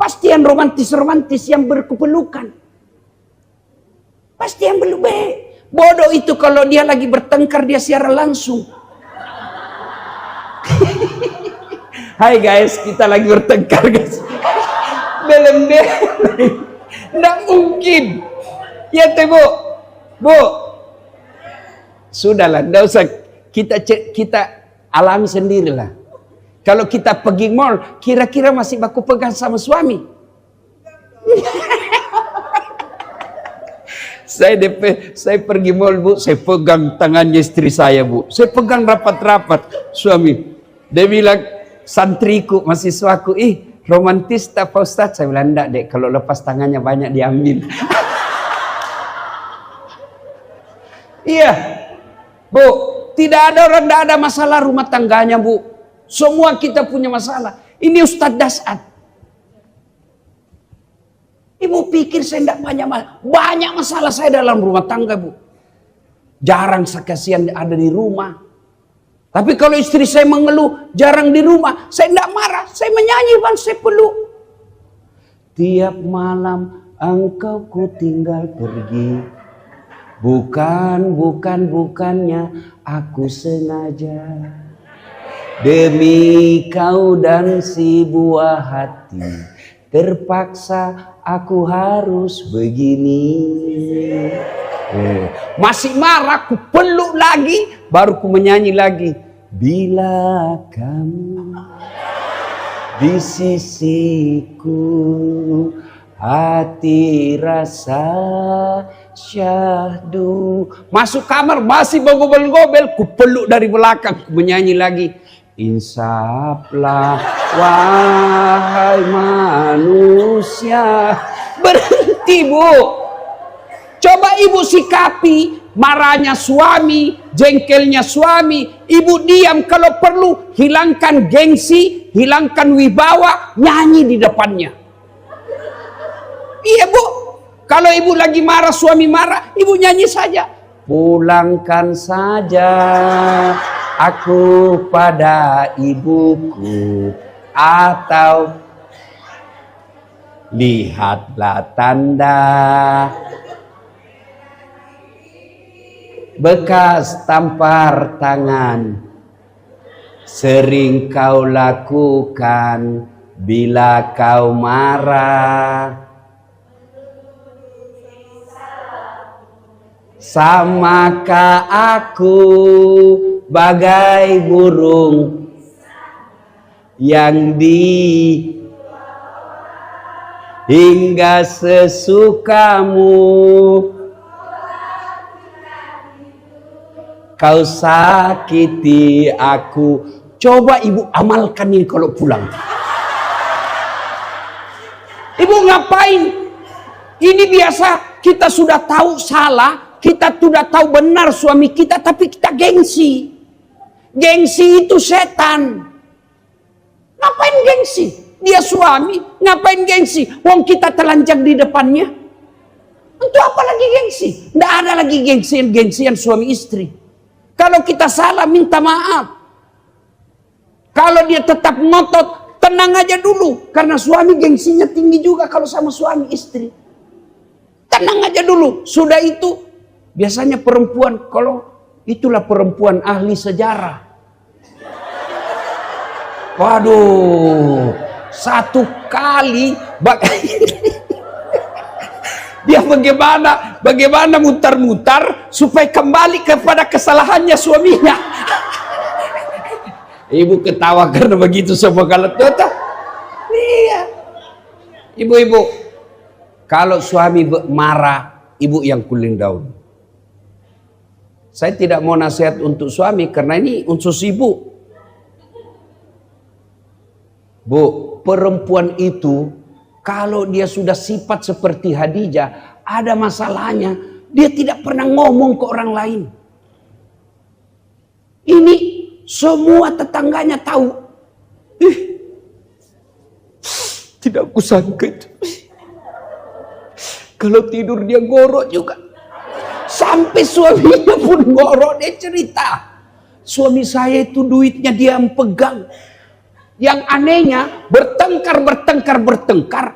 Pasti yang romantis-romantis yang berkepelukan. Pasti yang belum baik. Bodoh itu kalau dia lagi bertengkar dia siaran langsung. Hai guys, kita lagi bertengkar guys. Belum deh. Tidak mungkin. Ya teh bu. Sudahlah, tidak usah kita alami sendirilah. Kalau kita pergi mall, kira-kira masih baku pegang sama suami. Saya pergi mall bu, saya pegang tangannya istri saya bu. Saya pegang rapat-rapat suami. Dia bilang, santriku, mahasiswaku, romantis tak Pak Ustaz? Saya bilang, enggak dek, kalau lepas tangannya banyak diambil. Iya, bu, tidak ada orang, tidak ada masalah rumah tangganya bu. Semua kita punya masalah. Ini Ustadz Das'ad. Ibu pikir saya tidak banyak masalah. Banyak masalah saya dalam rumah tangga bu. Jarang sekasian ada di rumah. Tapi kalau istri saya mengeluh jarang di rumah, saya tidak marah. Saya menyanyi bang, saya peluk. Tiap malam engkau ku tinggal pergi. Bukannya aku sengaja. Demi kau dan si buah hati, terpaksa aku harus begini. Masih marah, ku peluk lagi, baru ku menyanyi lagi. Bila kamu di sisiku, hati rasa syahdu. Masuk kamar masih bergobel-gobel, ku peluk dari belakang, menyanyi lagi. Insaflah wahai manusia. Berhenti, Bu. Coba ibu sikapi marahnya suami, jengkelnya suami. Ibu diam, kalau perlu hilangkan gengsi, hilangkan wibawa, nyanyi di depannya. Iya, Bu. Kalau ibu lagi marah, suami marah, ibu nyanyi saja. Pulangkan saja aku pada ibuku, atau lihatlah tanda bekas tampar tangan sering kau lakukan bila kau marah. Samakah aku bagai burung yang hingga sesukamu kau sakiti aku. Coba ibu amalkan ini kalau pulang. Ibu ngapain? Ini biasa, kita sudah tahu salah, kita sudah tahu benar suami kita, tapi kita gengsi. Gengsi itu setan. Ngapain gengsi? Dia suami, ngapain gengsi? Wong kita telanjang di depannya. Untuk apa lagi gengsi? Tidak ada lagi gengsian suami istri. Kalau kita salah, minta maaf. Kalau dia tetap ngotot, tenang aja dulu. Karena suami gengsinya tinggi juga kalau sama suami istri. Tenang aja dulu. Sudah itu, biasanya perempuan, kalau itulah perempuan ahli sejarah. Waduh, satu kali dia bagaimana mutar-mutar supaya kembali kepada kesalahannya suaminya. Ibu ketawa karena begitu semua kalau tuh. Iya. Ibu-ibu, kalau suami marah, ibu yang cooling down. Saya tidak mau nasihat untuk suami karena ini unsur ibu. Bu, perempuan itu kalau dia sudah sifat seperti Khadijah, ada masalahnya, dia tidak pernah ngomong ke orang lain. Ini semua tetangganya tahu. Tidak kusangka itu. Kalau tidur dia ngorok juga. Sampai suaminya pun ngorok, dia cerita. Suami saya itu duitnya dia yang pegang. Yang anehnya bertengkar,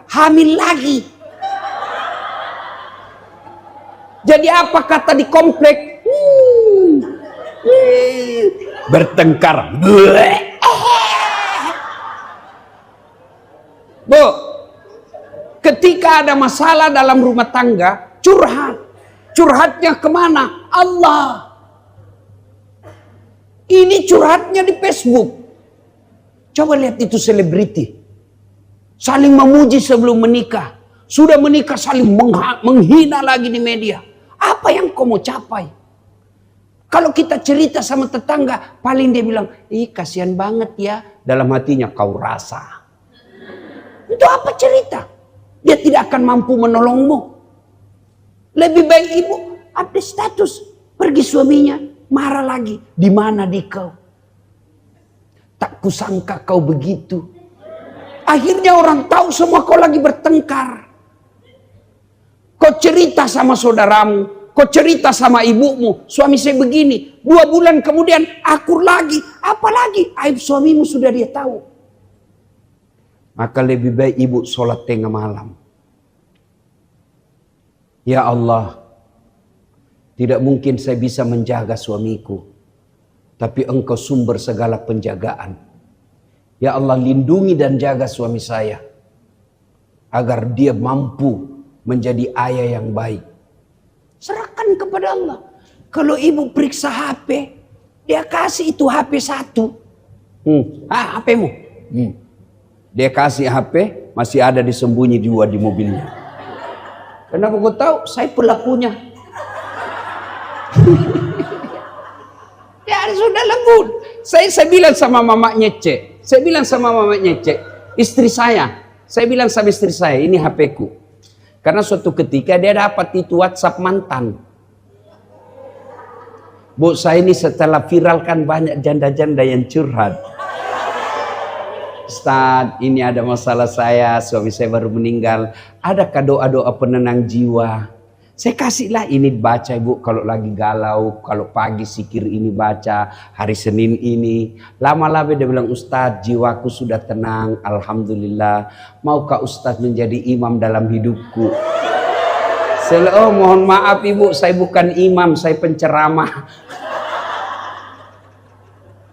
hamil lagi. Jadi apa kata di komplek? Bertengkar. Bu, ketika ada masalah dalam rumah tangga, curhat. Curhatnya kemana? Allah. Ini curhatnya di Facebook. Coba lihat itu selebriti. Saling memuji sebelum menikah. Sudah menikah saling menghina lagi di media. Apa yang kau mau capai? Kalau kita cerita sama tetangga, paling dia bilang, ih kasihan banget ya. Dalam hatinya, kau rasa. Itu apa cerita? Dia tidak akan mampu menolongmu. Lebih baik ibu update status. Pergi suaminya, marah lagi. Di mana di kau? Tak kusangka kau begitu. Akhirnya orang tahu semua kau lagi bertengkar. Kau cerita sama saudaramu. Kau cerita sama ibumu. Suami saya begini. 2 bulan kemudian akur lagi. Apalagi aib suamimu sudah dia tahu. Maka lebih baik ibu sholat tengah malam. Ya Allah. Tidak mungkin saya bisa menjaga suamiku. Tapi engkau sumber segala penjagaan. Ya Allah, lindungi dan jaga suami saya. Agar dia mampu menjadi ayah yang baik. Serahkan kepada Allah. Kalau ibu periksa HP, dia kasih itu HP 1. HPmu. Dia kasih HP, masih ada disembunyi 2 di mobilnya. Kenapa kau tahu? Saya pelakunya. Ya sudah lembut. Saya bilang sama mamanya Cek. Saya bilang sama mamanya Cek. Istri saya bilang sama istri saya, ini HP ku. Karena suatu ketika dia dapat itu WhatsApp mantan. Bu, saya ini setelah viralkan banyak janda-janda yang curhat. Ustaz, ini ada masalah saya, suami saya baru meninggal. Adakah doa-doa penenang jiwa? Saya kasihlah ini baca ibu kalau lagi galau, kalau pagi sikir ini baca, hari Senin ini. Lama-lama dia bilang, Ustaz jiwaku sudah tenang, Alhamdulillah. Maukah Ustaz menjadi imam dalam hidupku? Oh mohon maaf ibu, saya bukan imam, saya penceramah.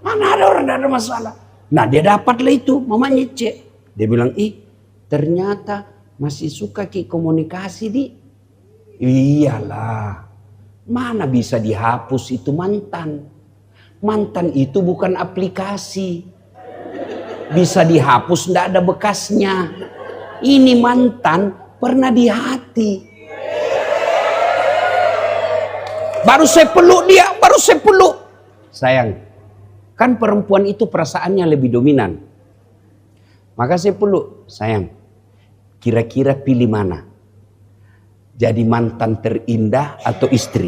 Mana ada orang ada masalah. Nah dia dapatlah itu, mamanya Cek. Dia bilang, ternyata masih suka komunikasi di. Iyalah, mana bisa dihapus itu mantan. Mantan itu bukan aplikasi. Bisa dihapus, ndak ada bekasnya. Ini mantan pernah di hati. Baru saya peluk dia, baru saya peluk. Sayang, kan perempuan itu perasaannya lebih dominan. Maka saya peluk, sayang. Kira-kira pilih mana? Jadi mantan terindah atau istri?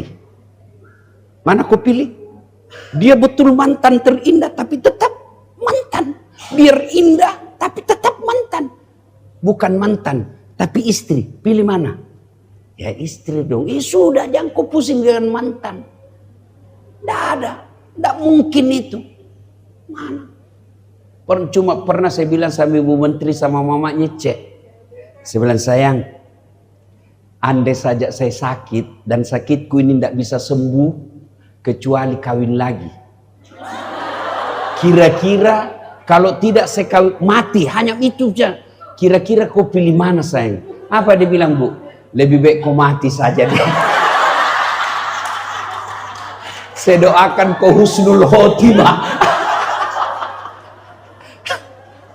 Mana kau pilih? Dia betul mantan terindah tapi tetap mantan. Biar indah tapi tetap mantan. Bukan mantan tapi istri. Pilih mana? Ya istri dong. Sudah jangan kau pusing dengan mantan. Tidak ada. Tidak mungkin itu. Mana? Cuma pernah saya bilang sama ibu menteri sama mamanya Cek. Saya bilang sayang. Andai saja saya sakit dan sakitku ini tidak bisa sembuh kecuali kawin lagi. Kira-kira kalau tidak saya kawin mati hanya itu saja. Kira-kira kau pilih mana sayang? Apa dia bilang bu? Lebih baik kau mati saja deh. Saya doakan kau husnul khotimah.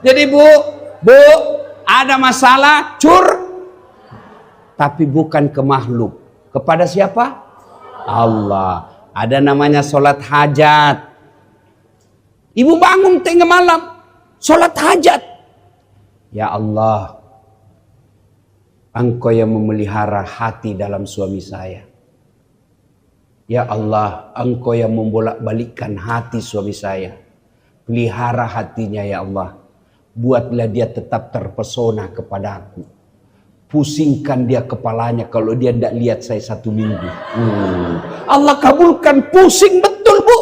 Jadi bu, ada masalah tapi bukan ke makhluk. Kepada siapa? Allah. Ada namanya sholat hajat. Ibu bangun tengah malam. Sholat hajat. Ya Allah. Engkau yang memelihara hati dalam suami saya. Ya Allah. Engkau yang membolak-balikkan hati suami saya. Pelihara hatinya ya Allah. Buatlah dia tetap terpesona kepada aku. Pusingkan dia kepalanya kalau dia tidak lihat saya 1 minggu. Allah kabulkan, pusing betul bu.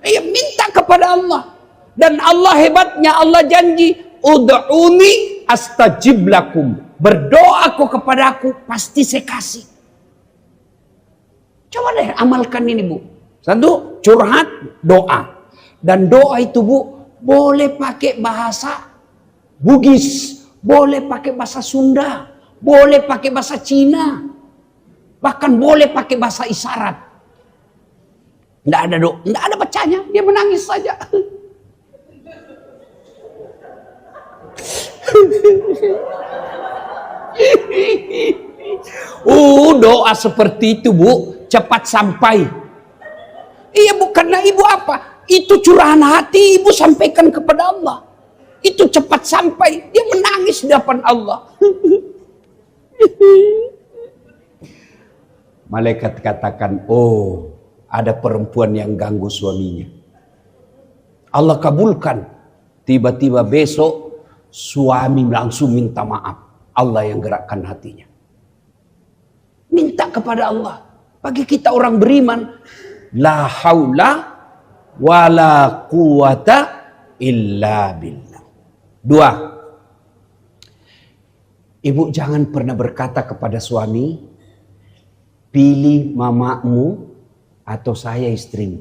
Minta kepada Allah. Dan Allah hebatnya, Allah janji, ud'uni astajib lakum. Berdoa kau kepada aku, pasti saya kasih. Coba deh amalkan ini bu. 1, curhat, doa. Dan doa itu bu, boleh pakai bahasa Bugis. Boleh pakai bahasa Sunda, boleh pakai bahasa Cina, bahkan boleh pakai bahasa isyarat. Tidak ada bacanya, dia menangis saja. Doa seperti itu bu, cepat sampai. Iya bu, karena ibu apa? Itu curahan hati ibu sampaikan kepada Allah. Itu cepat sampai, dia menangis di depan Allah. Malaikat katakan, ada perempuan yang ganggu suaminya. Allah kabulkan. Tiba-tiba besok suami langsung minta maaf. Allah yang gerakkan hatinya. Minta kepada Allah. Bagi kita orang beriman, la haula wala quwata illa billah. 2. Ibu jangan pernah berkata kepada suami, pilih mamamu atau saya istrimu.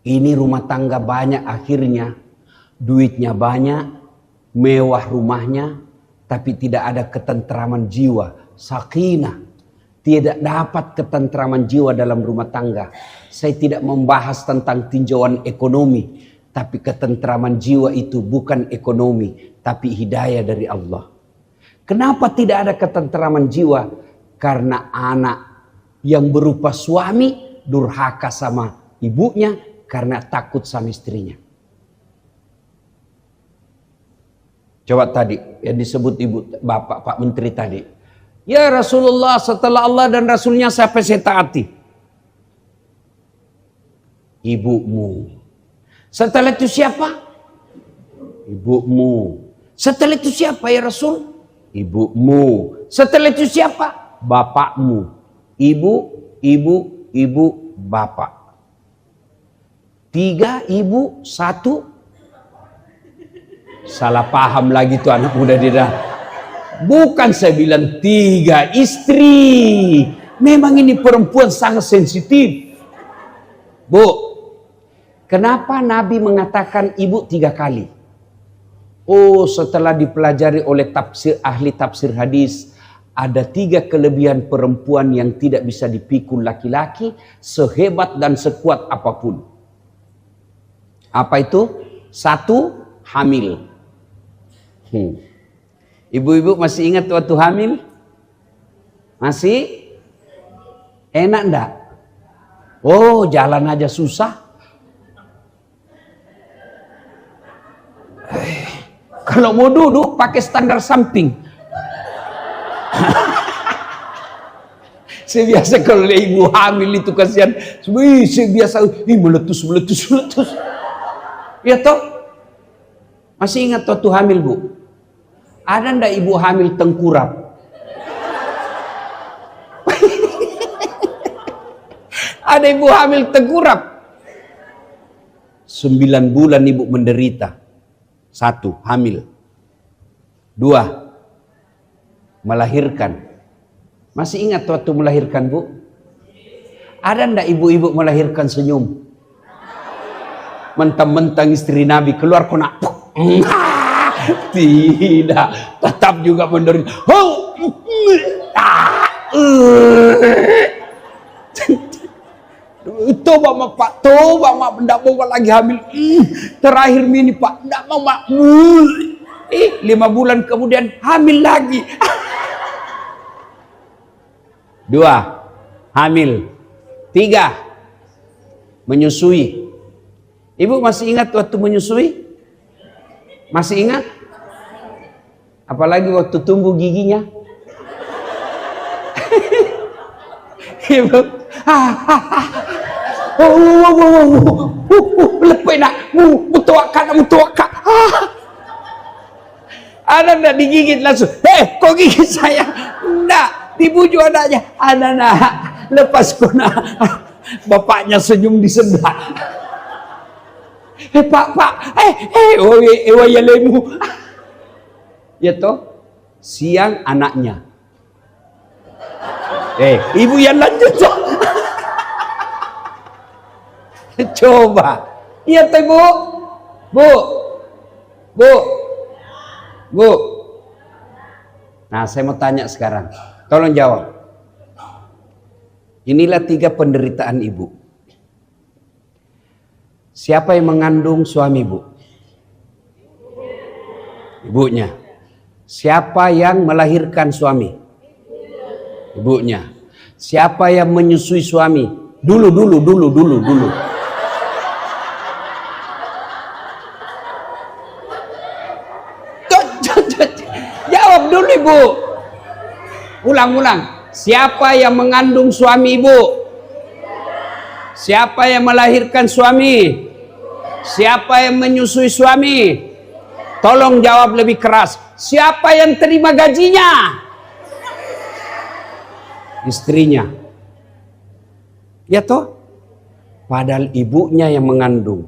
Ini rumah tangga banyak akhirnya, duitnya banyak, mewah rumahnya, tapi tidak ada ketentraman jiwa, sakinah. Tidak dapat ketentraman jiwa dalam rumah tangga. Saya tidak membahas tentang tinjauan ekonomi. Tapi ketentraman jiwa itu bukan ekonomi, tapi hidayah dari Allah. Kenapa tidak ada ketenteraman jiwa? Karena anak yang berupa suami durhaka sama ibunya karena takut sama istrinya. Coba tadi yang disebut ibu bapak Pak Menteri tadi. Ya Rasulullah, setelah Allah dan Rasulnya siapa saya taati? Ibumu. Setelah itu siapa? Ibumu. Setelah itu siapa ya Rasul? Ibumu. Setelah itu siapa? Bapakmu. Ibu, bapak. 3 ibu, 1. Salah paham lagi tuh anak muda di dah. Bukan saya bilang 3 istri. Memang ini perempuan sangat sensitif. Bu, kenapa Nabi mengatakan ibu 3 kali? Oh, setelah dipelajari oleh ahli tafsir hadis, ada 3 kelebihan perempuan yang tidak bisa dipikul laki-laki sehebat dan sekuat apapun. Apa itu? 1, hamil. Ibu-ibu masih ingat waktu hamil? Masih? Enak enggak? Oh, jalan aja susah. Kalau mau duduk pakai standar samping. Saya biasa kalau ibu hamil itu kasihan. Saya biasa meletus. Ya toh? Masih ingat waktu hamil, Bu? Ada ndak ibu hamil tengkurap? Ada ibu hamil tengkurap. 9 bulan ibu menderita. 1, hamil. 2, melahirkan. Masih ingat waktu melahirkan, Bu? Ada ndak ibu-ibu melahirkan senyum? Mentang-mentang istri Nabi keluar kena. Tidak, tetap juga menderita. Toba mak Pak, toba mak, ndak mau lagi hamil. Terakhir ini Pak, ndak mau mak. 5 bulan kemudian hamil lagi. 2, hamil. 3, menyusui. Ibu masih ingat waktu menyusui? Masih ingat? Apalagi waktu tumbuh giginya? Ibu, lepek nak, mutuakan. Ada ndak digigit langsung? Kok gigit saya? Ndak, dibujuk anaknya. Ada nak, lepas kona. Bapaknya senyum di sebelah. Pak, ya lemu. Ya toh, siang anaknya. Ibu yang lanjut. Coba. Iya toh, Bu. Nah, saya mau tanya sekarang. Tolong jawab. Inilah 3 penderitaan ibu. Siapa yang mengandung suami, Bu? Ibunya. Siapa yang melahirkan suami? Ibunya. Siapa yang menyusui suami? Dulu. Jawab dulu, Ibu. Ulang. Siapa yang mengandung suami Ibu? Siapa yang melahirkan suami? Siapa yang menyusui suami? Tolong jawab lebih keras. Siapa yang terima gajinya? Istrinya. Ya toh? Padahal ibunya yang mengandung,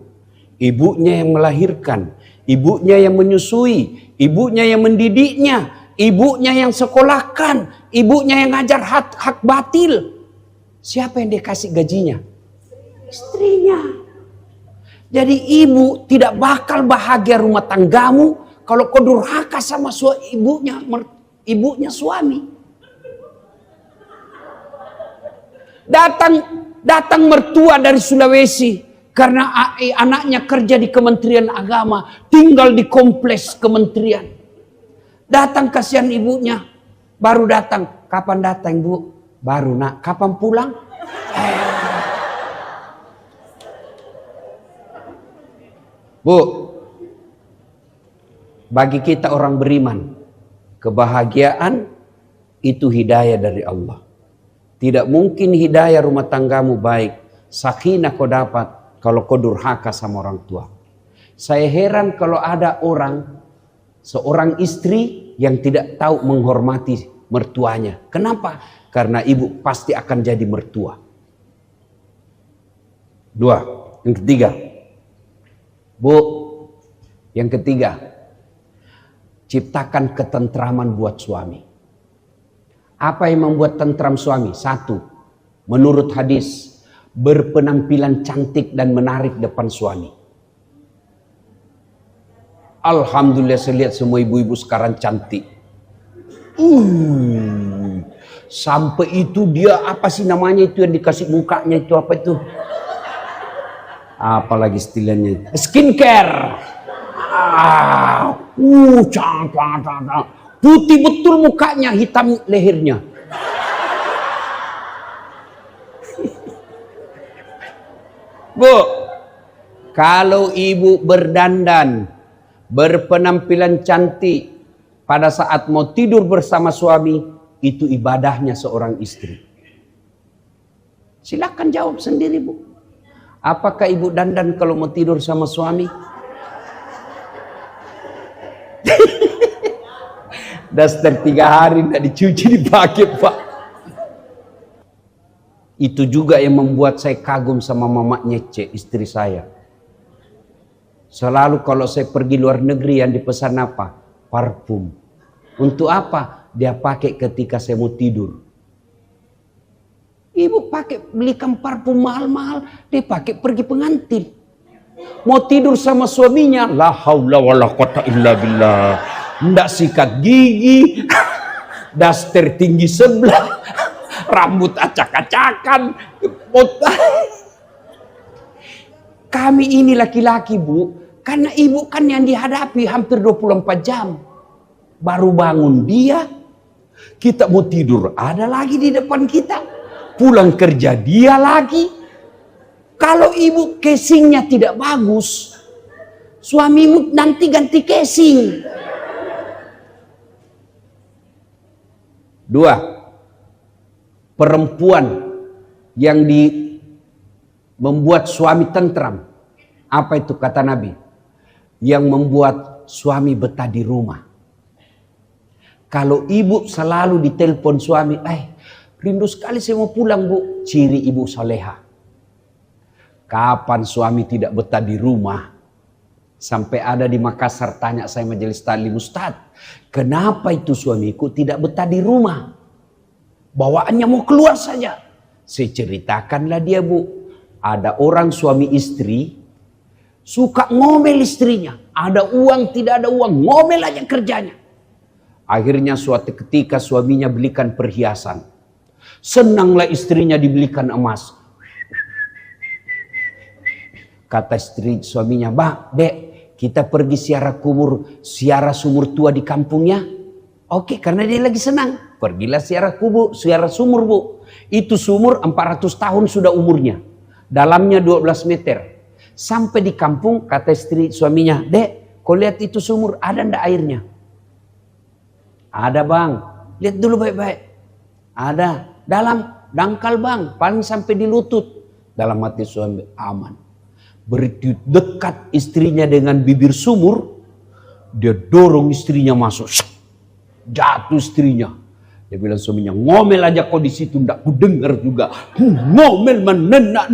ibunya yang melahirkan, ibunya yang menyusui, ibunya yang mendidiknya, ibunya yang sekolahkan, ibunya yang ngajar hak batil. Siapa yang dia kasih gajinya? Istrinya. Jadi ibu tidak bakal bahagia rumah tanggamu kalau kau durhaka sama ibunya suami. Datang mertua dari Sulawesi karena anaknya kerja di Kementerian Agama, tinggal di kompleks kementerian. Datang kasihan ibunya. Baru datang. Kapan datang, Bu? Baru, Nak. Kapan pulang? Bu, bagi kita orang beriman, kebahagiaan itu hidayah dari Allah. Tidak mungkin hidayah rumah tanggamu baik, sakinah kau dapat kalau kau durhaka sama orang tua. Saya heran kalau ada seorang istri yang tidak tahu menghormati mertuanya. Kenapa? Karena ibu pasti akan jadi mertua. Dua, yang ketiga. Bu, yang ketiga, ciptakan ketentraman buat suami. Apa yang membuat tentram suami? Satu, menurut hadis, berpenampilan cantik dan menarik depan suami. Alhamdulillah saya lihat semua ibu-ibu sekarang cantik. Sampai itu dia apa sih namanya itu yang dikasih mukanya itu apa itu? Apalagi istilahnya skincare. Putih betul mukanya, hitam lehernya. Bu, kalau ibu berdandan, berpenampilan cantik pada saat mau tidur bersama suami, itu ibadahnya seorang istri. Silakan jawab sendiri, Bu. Apakah ibu dandan kalau mau tidur sama suami? Daster 3 hari tidak dicuci dipakai, Pak. Itu juga yang membuat saya kagum sama Mama Nyece, istri saya. Selalu kalau saya pergi luar negeri yang dipesan apa? Parfum. Untuk apa? Dia pakai ketika saya mau tidur. Ibu pakai belikan parfum mahal-mahal, dia pakai pergi pengantin. Mau tidur sama suaminya, la haula wala quwata illa billah. Ndak sikat gigi, daster tinggi sebelah, rambut acak-acakan. Kami ini laki-laki, Bu, karena ibu kan yang dihadapi hampir 24 jam. Baru bangun dia, kita mau tidur ada lagi di depan kita. Pulang kerja dia lagi. Kalau ibu casingnya tidak bagus, suamimu nanti ganti casing. 2, perempuan yang membuat suami tentram. Apa itu kata Nabi? Yang membuat suami betah di rumah. Kalau ibu selalu ditelepon suami, rindu sekali saya mau pulang, Bu. Ciri ibu soleha. Kapan suami tidak betah di rumah? Sampai ada di Makassar tanya saya majelis taklim, Ustaz, kenapa itu suamiku tidak betah di rumah? Bawaannya mau keluar saja. Saya ceritakanlah dia, Bu. Ada orang suami istri suka ngomel istrinya. Ada uang, tidak ada uang, ngomel aja kerjanya. Akhirnya suatu ketika suaminya belikan perhiasan. Senanglah istrinya dibelikan emas. Kata istri suaminya, Dek, kita pergi ziarah sumur tua di kampungnya. Oke, karena dia lagi senang. Pergilah ziarah sumur, Bu. Itu sumur 400 tahun sudah umurnya. Dalamnya 12 meter. Sampai di kampung, kata istri suaminya, Dek, kau lihat itu sumur, ada ndak airnya? Ada, Bang. Lihat dulu baik-baik. Ada. Dalam dangkal, Bang, paling sampai di lutut. Dalam hati suami, aman. Begitu dekat istrinya dengan bibir sumur, dia dorong istrinya masuk. Jatuh istrinya. Dia bilang suaminya, ngomel aja kau di situ, ndak ku dengar juga. Ngomel menenak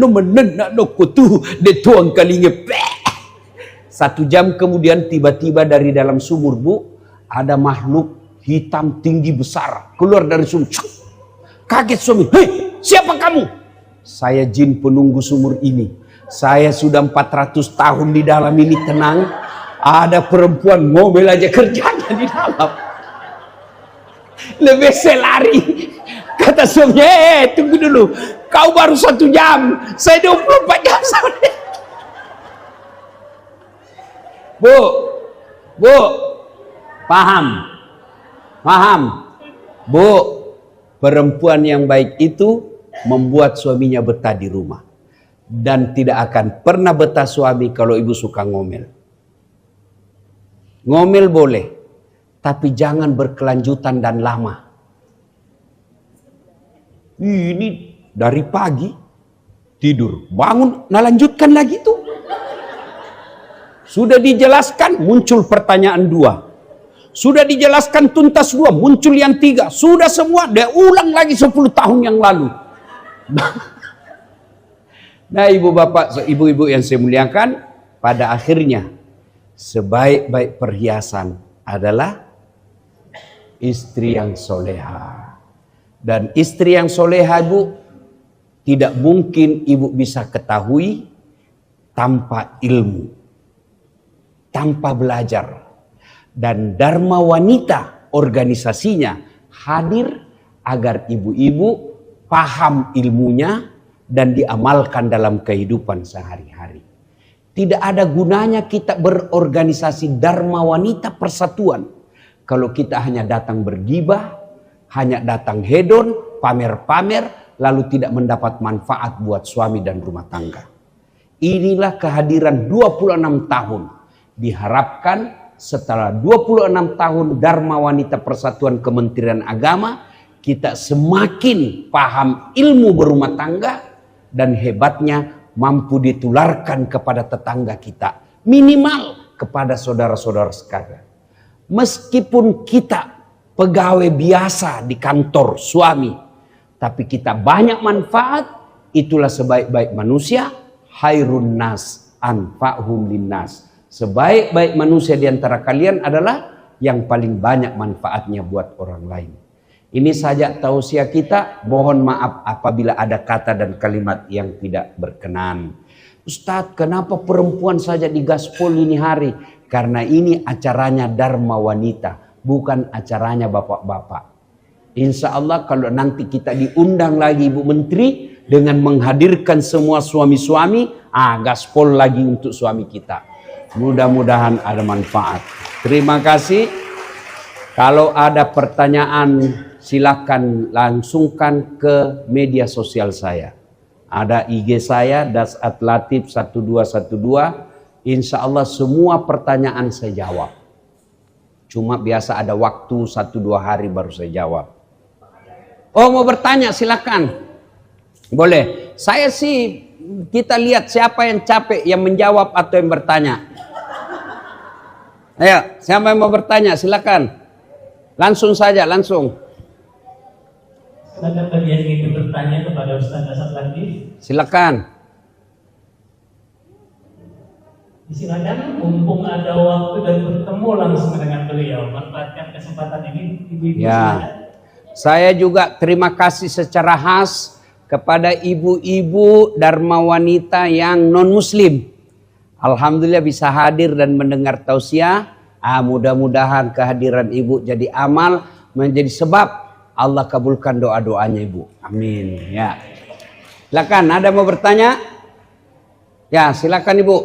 no kutu de tuang kalinge. 1 jam kemudian tiba-tiba dari dalam sumur, Bu, ada makhluk hitam tinggi besar keluar dari sumur. Kaget suami, hei, siapa kamu? Saya jin penunggu sumur ini. Saya sudah 400 tahun di dalam ini tenang. Ada perempuan ngomel aja kerjanya di dalam. Lebih saya lari. Kata suaminya, tunggu dulu. Kau baru 1 jam. Saya 24 jam. Bu, paham? Paham? Bu, perempuan yang baik itu membuat suaminya betah di rumah. Dan tidak akan pernah betah suami kalau ibu suka ngomel. Ngomel boleh, tapi jangan berkelanjutan dan lama. Ini dari pagi tidur, bangun, nah lanjutkan lagi tuh. Sudah dijelaskan, muncul pertanyaan 2. Sudah dijelaskan tuntas 2, muncul yang 3. Sudah semua, dia ulang lagi 10 tahun yang lalu. Nah ibu bapak, ibu-ibu yang saya muliakan, pada akhirnya sebaik-baik perhiasan adalah istri yang soleha. Dan istri yang soleha ibu, tidak mungkin ibu bisa ketahui tanpa ilmu, tanpa belajar. Dan Dharma Wanita organisasinya hadir agar ibu-ibu paham ilmunya dan diamalkan dalam kehidupan sehari-hari. Tidak ada gunanya kita berorganisasi Dharma Wanita Persatuan kalau kita hanya datang bergibah, hanya datang hedon, pamer-pamer, lalu tidak mendapat manfaat buat suami dan rumah tangga. Inilah kehadiran 26 tahun. Diharapkan setelah 26 tahun Dharma Wanita Persatuan Kementerian Agama, kita semakin paham ilmu berumah tangga dan hebatnya mampu ditularkan kepada tetangga kita, minimal kepada saudara-saudara sekalian. Meskipun kita pegawai biasa di kantor suami, tapi kita banyak manfaat, itulah sebaik-baik manusia, khairun nas anfa'hum linnas. Sebaik-baik manusia di antara kalian adalah yang paling banyak manfaatnya buat orang lain. Ini saja tausiah kita. Mohon maaf apabila ada kata dan kalimat yang tidak berkenan. Ustadz, kenapa perempuan saja digaspol ini hari? Karena ini acaranya Dharma Wanita, bukan acaranya bapak-bapak. Insya Allah kalau nanti kita diundang lagi Ibu Menteri dengan menghadirkan semua suami-suami, gaspol lagi untuk suami kita. Mudah-mudahan ada manfaat. Terima kasih. Kalau ada pertanyaan silakan langsungkan ke media sosial saya. Ada IG saya @latif 1212. Insya Allah semua pertanyaan saya jawab. Cuma biasa ada waktu 1-2 hari baru saya jawab. Oh mau bertanya silakan. Boleh. Saya sih kita lihat siapa yang capek yang menjawab atau yang bertanya. Ayo, siapa yang mau bertanya? Silakan. Langsung saja, langsung. Silakan bagi yang ingin bertanya kepada Ustaz Asad Latif. Silakan. Silakan, mumpung ada waktu dan bertemu langsung dengan beliau. Manfaatkan kesempatan ini, ibu-ibu Ya. Saya juga terima kasih secara khas kepada ibu-ibu Dharma Wanita yang non-muslim. Alhamdulillah bisa hadir dan mendengar tausiah. Mudah-mudahan kehadiran ibu jadi amal, menjadi sebab Allah kabulkan doa-doanya ibu. Amin. Ya. Silakan, ada mau bertanya? Ya, silakan ibu.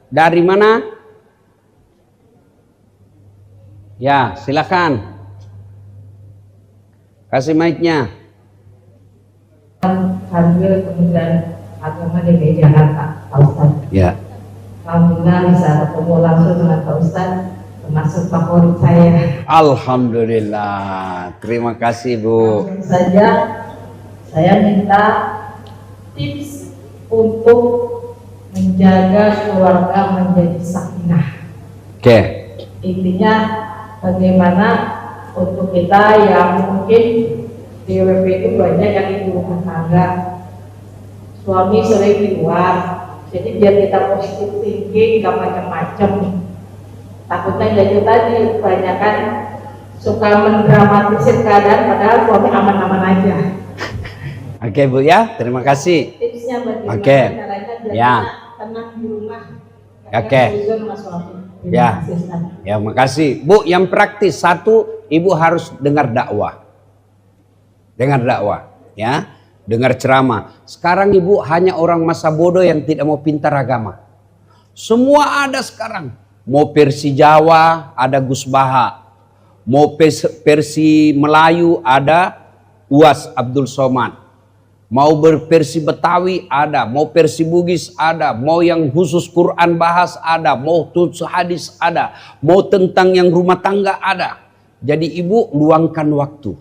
Dari mana? Ya, silakan. Kasih mic-nya. Hadir Kementerian Agama DKI Jakarta, Pak Ustadz. Ya. Alhamdulillah bisa ketemu langsung dengan Pak Ustadz, termasuk favorit saya. Alhamdulillah. Terima kasih Bu. Langsung saja saya minta tips untuk menjaga keluarga menjadi sakinah. Oke. Intinya bagaimana untuk kita yang mungkin di WP itu banyak yang ibu rumah tangga, suami sering di luar, jadi biar kita positif thinking, gak macam-macam. Takutnya jadi tadi kebanyakan suka mendramatisir keadaan padahal suami aman-aman aja. Oke Bu ya, terima kasih. Tipsnya bagaimana Oke. caranya biar Ya. kita tenang di rumah. Oke. Ya. Ya, makasih. Bu, yang praktis satu, ibu harus dengar dakwah. Dengar dakwah, ya. Dengar ceramah. Sekarang ibu hanya orang masa bodoh yang tidak mau pintar agama. Semua ada sekarang. Mau versi Jawa, ada Gus Baha. Mau versi Melayu ada Uas Abdul Somad. Mau berversi Betawi ada, mau versi Bugis ada, mau yang khusus Quran bahas ada, mau khusus hadis ada, mau tentang yang rumah tangga ada. Jadi ibu luangkan waktu.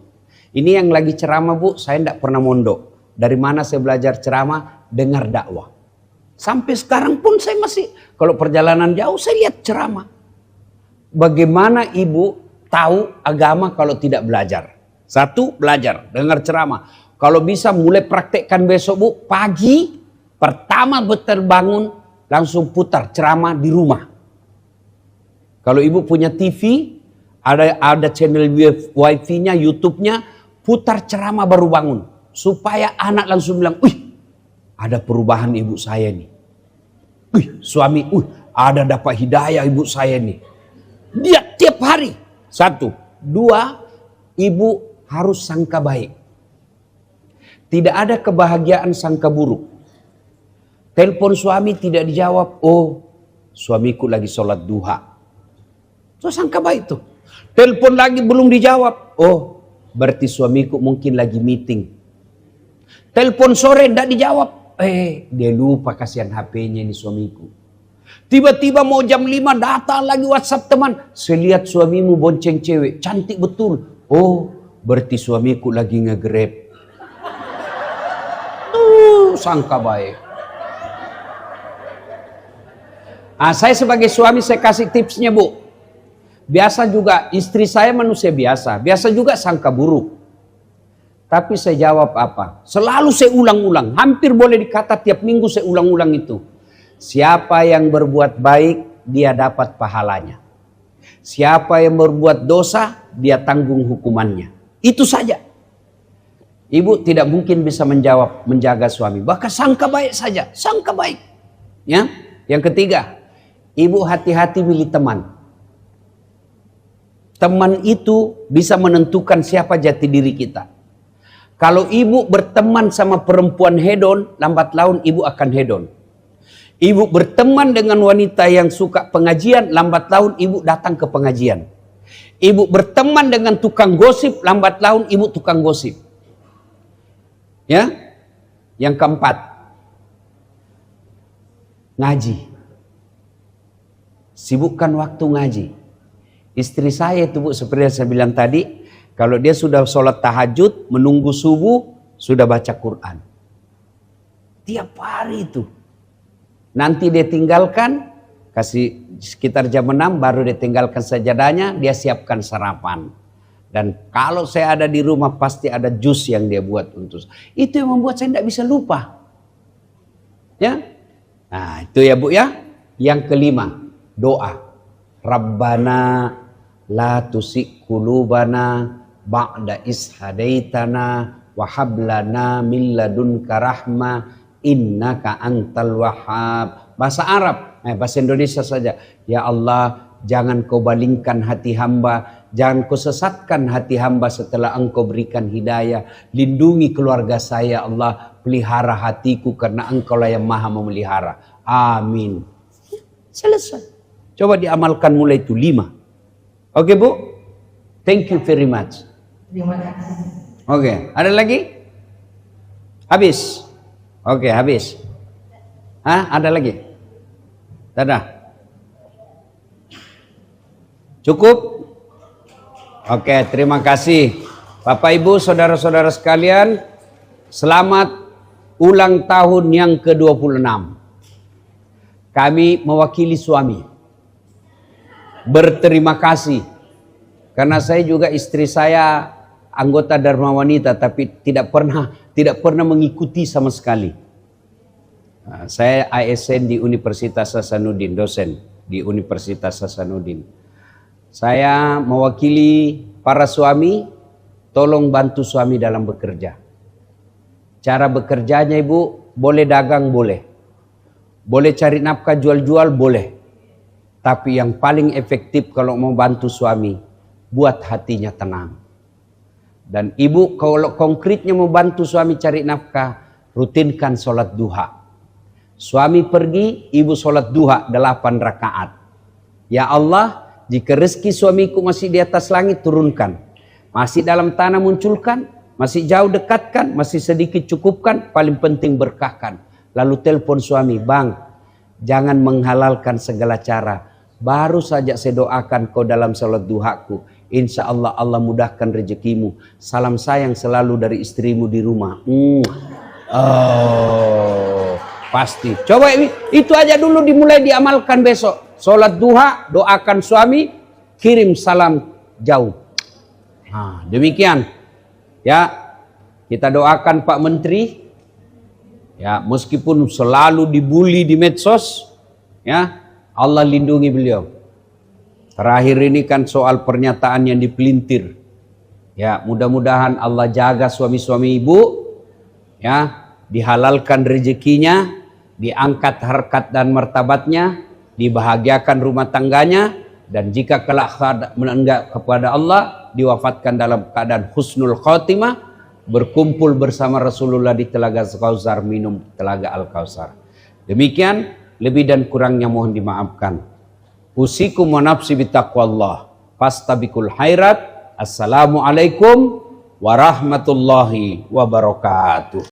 Ini yang lagi ceramah bu, saya tidak pernah mondok. Dari mana saya belajar ceramah? Dengar dakwah. Sampai sekarang pun saya masih, kalau perjalanan jauh saya lihat ceramah. Bagaimana ibu tahu agama kalau tidak belajar? Satu, belajar, dengar ceramah. Kalau bisa mulai praktekkan besok bu, pagi pertama terbangun langsung putar ceramah di rumah. Kalau ibu punya TV, ada channel wifi-nya, YouTube-nya, putar ceramah baru bangun. Supaya anak langsung bilang, wih ada perubahan ibu saya nih. Wih suami, ada dapat hidayah ibu saya nih. Dia tiap hari. Satu. Dua, ibu harus sangka baik. Tidak ada kebahagiaan sangka buruk. Telepon suami tidak dijawab. Oh, suamiku lagi sholat duha. So sangka baik tuh. Telepon lagi belum dijawab. Oh, berarti suamiku mungkin lagi meeting. Telepon sore tidak dijawab. Dia lupa kasihan HP-nya ini suamiku. Tiba-tiba mau jam 5 datang lagi WhatsApp teman. Saya lihat suamimu bonceng cewek. Cantik betul. Oh, berarti suamiku lagi nge-grab. Sangka baik. Saya sebagai suami saya kasih tipsnya bu. Biasa juga istri saya manusia biasa. Biasa juga sangka buruk. Tapi saya jawab apa? Selalu saya ulang-ulang. Hampir boleh dikata tiap minggu saya ulang-ulang itu. Siapa yang berbuat baik dia dapat pahalanya. Siapa yang berbuat dosa dia tanggung hukumannya. Itu saja. Ibu tidak mungkin bisa menjaga suami. Bahkan sangka baik saja, sangka baik. Ya. Yang ketiga, ibu hati-hati milih teman. Teman itu bisa menentukan siapa jati diri kita. Kalau ibu berteman sama perempuan hedon, lambat laun ibu akan hedon. Ibu berteman dengan wanita yang suka pengajian, lambat laun ibu datang ke pengajian. Ibu berteman dengan tukang gosip, lambat laun ibu tukang gosip. Ya, yang keempat, ngaji. Sibukkan waktu ngaji. Istri saya itu bu, seperti yang saya bilang tadi, kalau dia sudah sholat tahajud, menunggu subuh, sudah baca Quran. Tiap hari itu. Nanti dia tinggalkan, kasih sekitar jam 6, baru dia tinggalkan sajadahnya, dia siapkan sarapan. Dan kalau saya ada di rumah pasti ada jus yang dia buat untuk. Itu yang membuat saya tidak bisa lupa. Ya. Nah, itu ya Bu ya. Yang kelima, doa. Rabbana la tusik qulubana ba'da is hadaitana wa hab lana min ladunka rahmah innaka antal wahhab. Bahasa Arab, bahasa Indonesia saja. Ya Allah, jangan kau balingkan hati hamba. Jangan kau sesatkan hati hamba setelah engkau berikan hidayah. Lindungi keluarga saya Allah. Pelihara hatiku karena engkau lah yang maha memelihara. Amin. Selesai. Coba diamalkan mulai itu 5. Oke Bu? Thank you very much. Terima kasih. Oke. Ada lagi? Habis? Oke, habis. Ada lagi? Dadah. Cukup? Oke, terima kasih. Bapak Ibu, saudara-saudara sekalian, selamat ulang tahun yang ke-26. Kami mewakili suami. Berterima kasih. Karena saya juga istri saya anggota Dharma Wanita, tapi tidak pernah mengikuti sama sekali. Saya ASN di Universitas Hasanuddin, dosen di Universitas Hasanuddin. Saya mewakili para suami, tolong bantu suami dalam bekerja. Cara bekerjanya Ibu, boleh dagang boleh. Boleh cari nafkah jual-jual boleh. Tapi yang paling efektif kalau mau bantu suami, buat hatinya tenang. Dan Ibu kalau konkretnya mau bantu suami cari nafkah, rutinkan sholat duha. Suami pergi, Ibu sholat duha 8 rakaat. Ya Allah, jika rezeki suamiku masih di atas langit, turunkan. Masih dalam tanah, munculkan. Masih jauh, dekatkan. Masih sedikit, cukupkan. Paling penting, berkahkan. Lalu telepon suami, bang, jangan menghalalkan segala cara. Baru saja saya doakan kau dalam salat duhaku. Insya Allah Allah mudahkan rezekimu. Salam sayang selalu dari istrimu di rumah. Oh, pasti. Coba itu aja dulu dimulai diamalkan besok. Salat duha, doakan suami, kirim salam jauh. Nah, demikian. Ya, kita doakan Pak Menteri. Ya, meskipun selalu dibully di medsos, ya, Allah lindungi beliau. Terakhir ini kan soal pernyataan yang dipelintir. Ya, mudah-mudahan Allah jaga suami-suami ibu, ya, dihalalkan rezekinya, diangkat harkat dan martabatnya, dibahagiakan rumah tangganya, dan jika kelak menenggak kepada Allah, diwafatkan dalam keadaan husnul khotimah, berkumpul bersama Rasulullah di Telaga Kausar, minum Telaga Al-Kausar. Demikian, lebih dan kurangnya mohon dimaafkan. Usikum wa nafsi bitaqwallah. Fastabikul khairat. Assalamualaikum warahmatullahi wabarakatuh.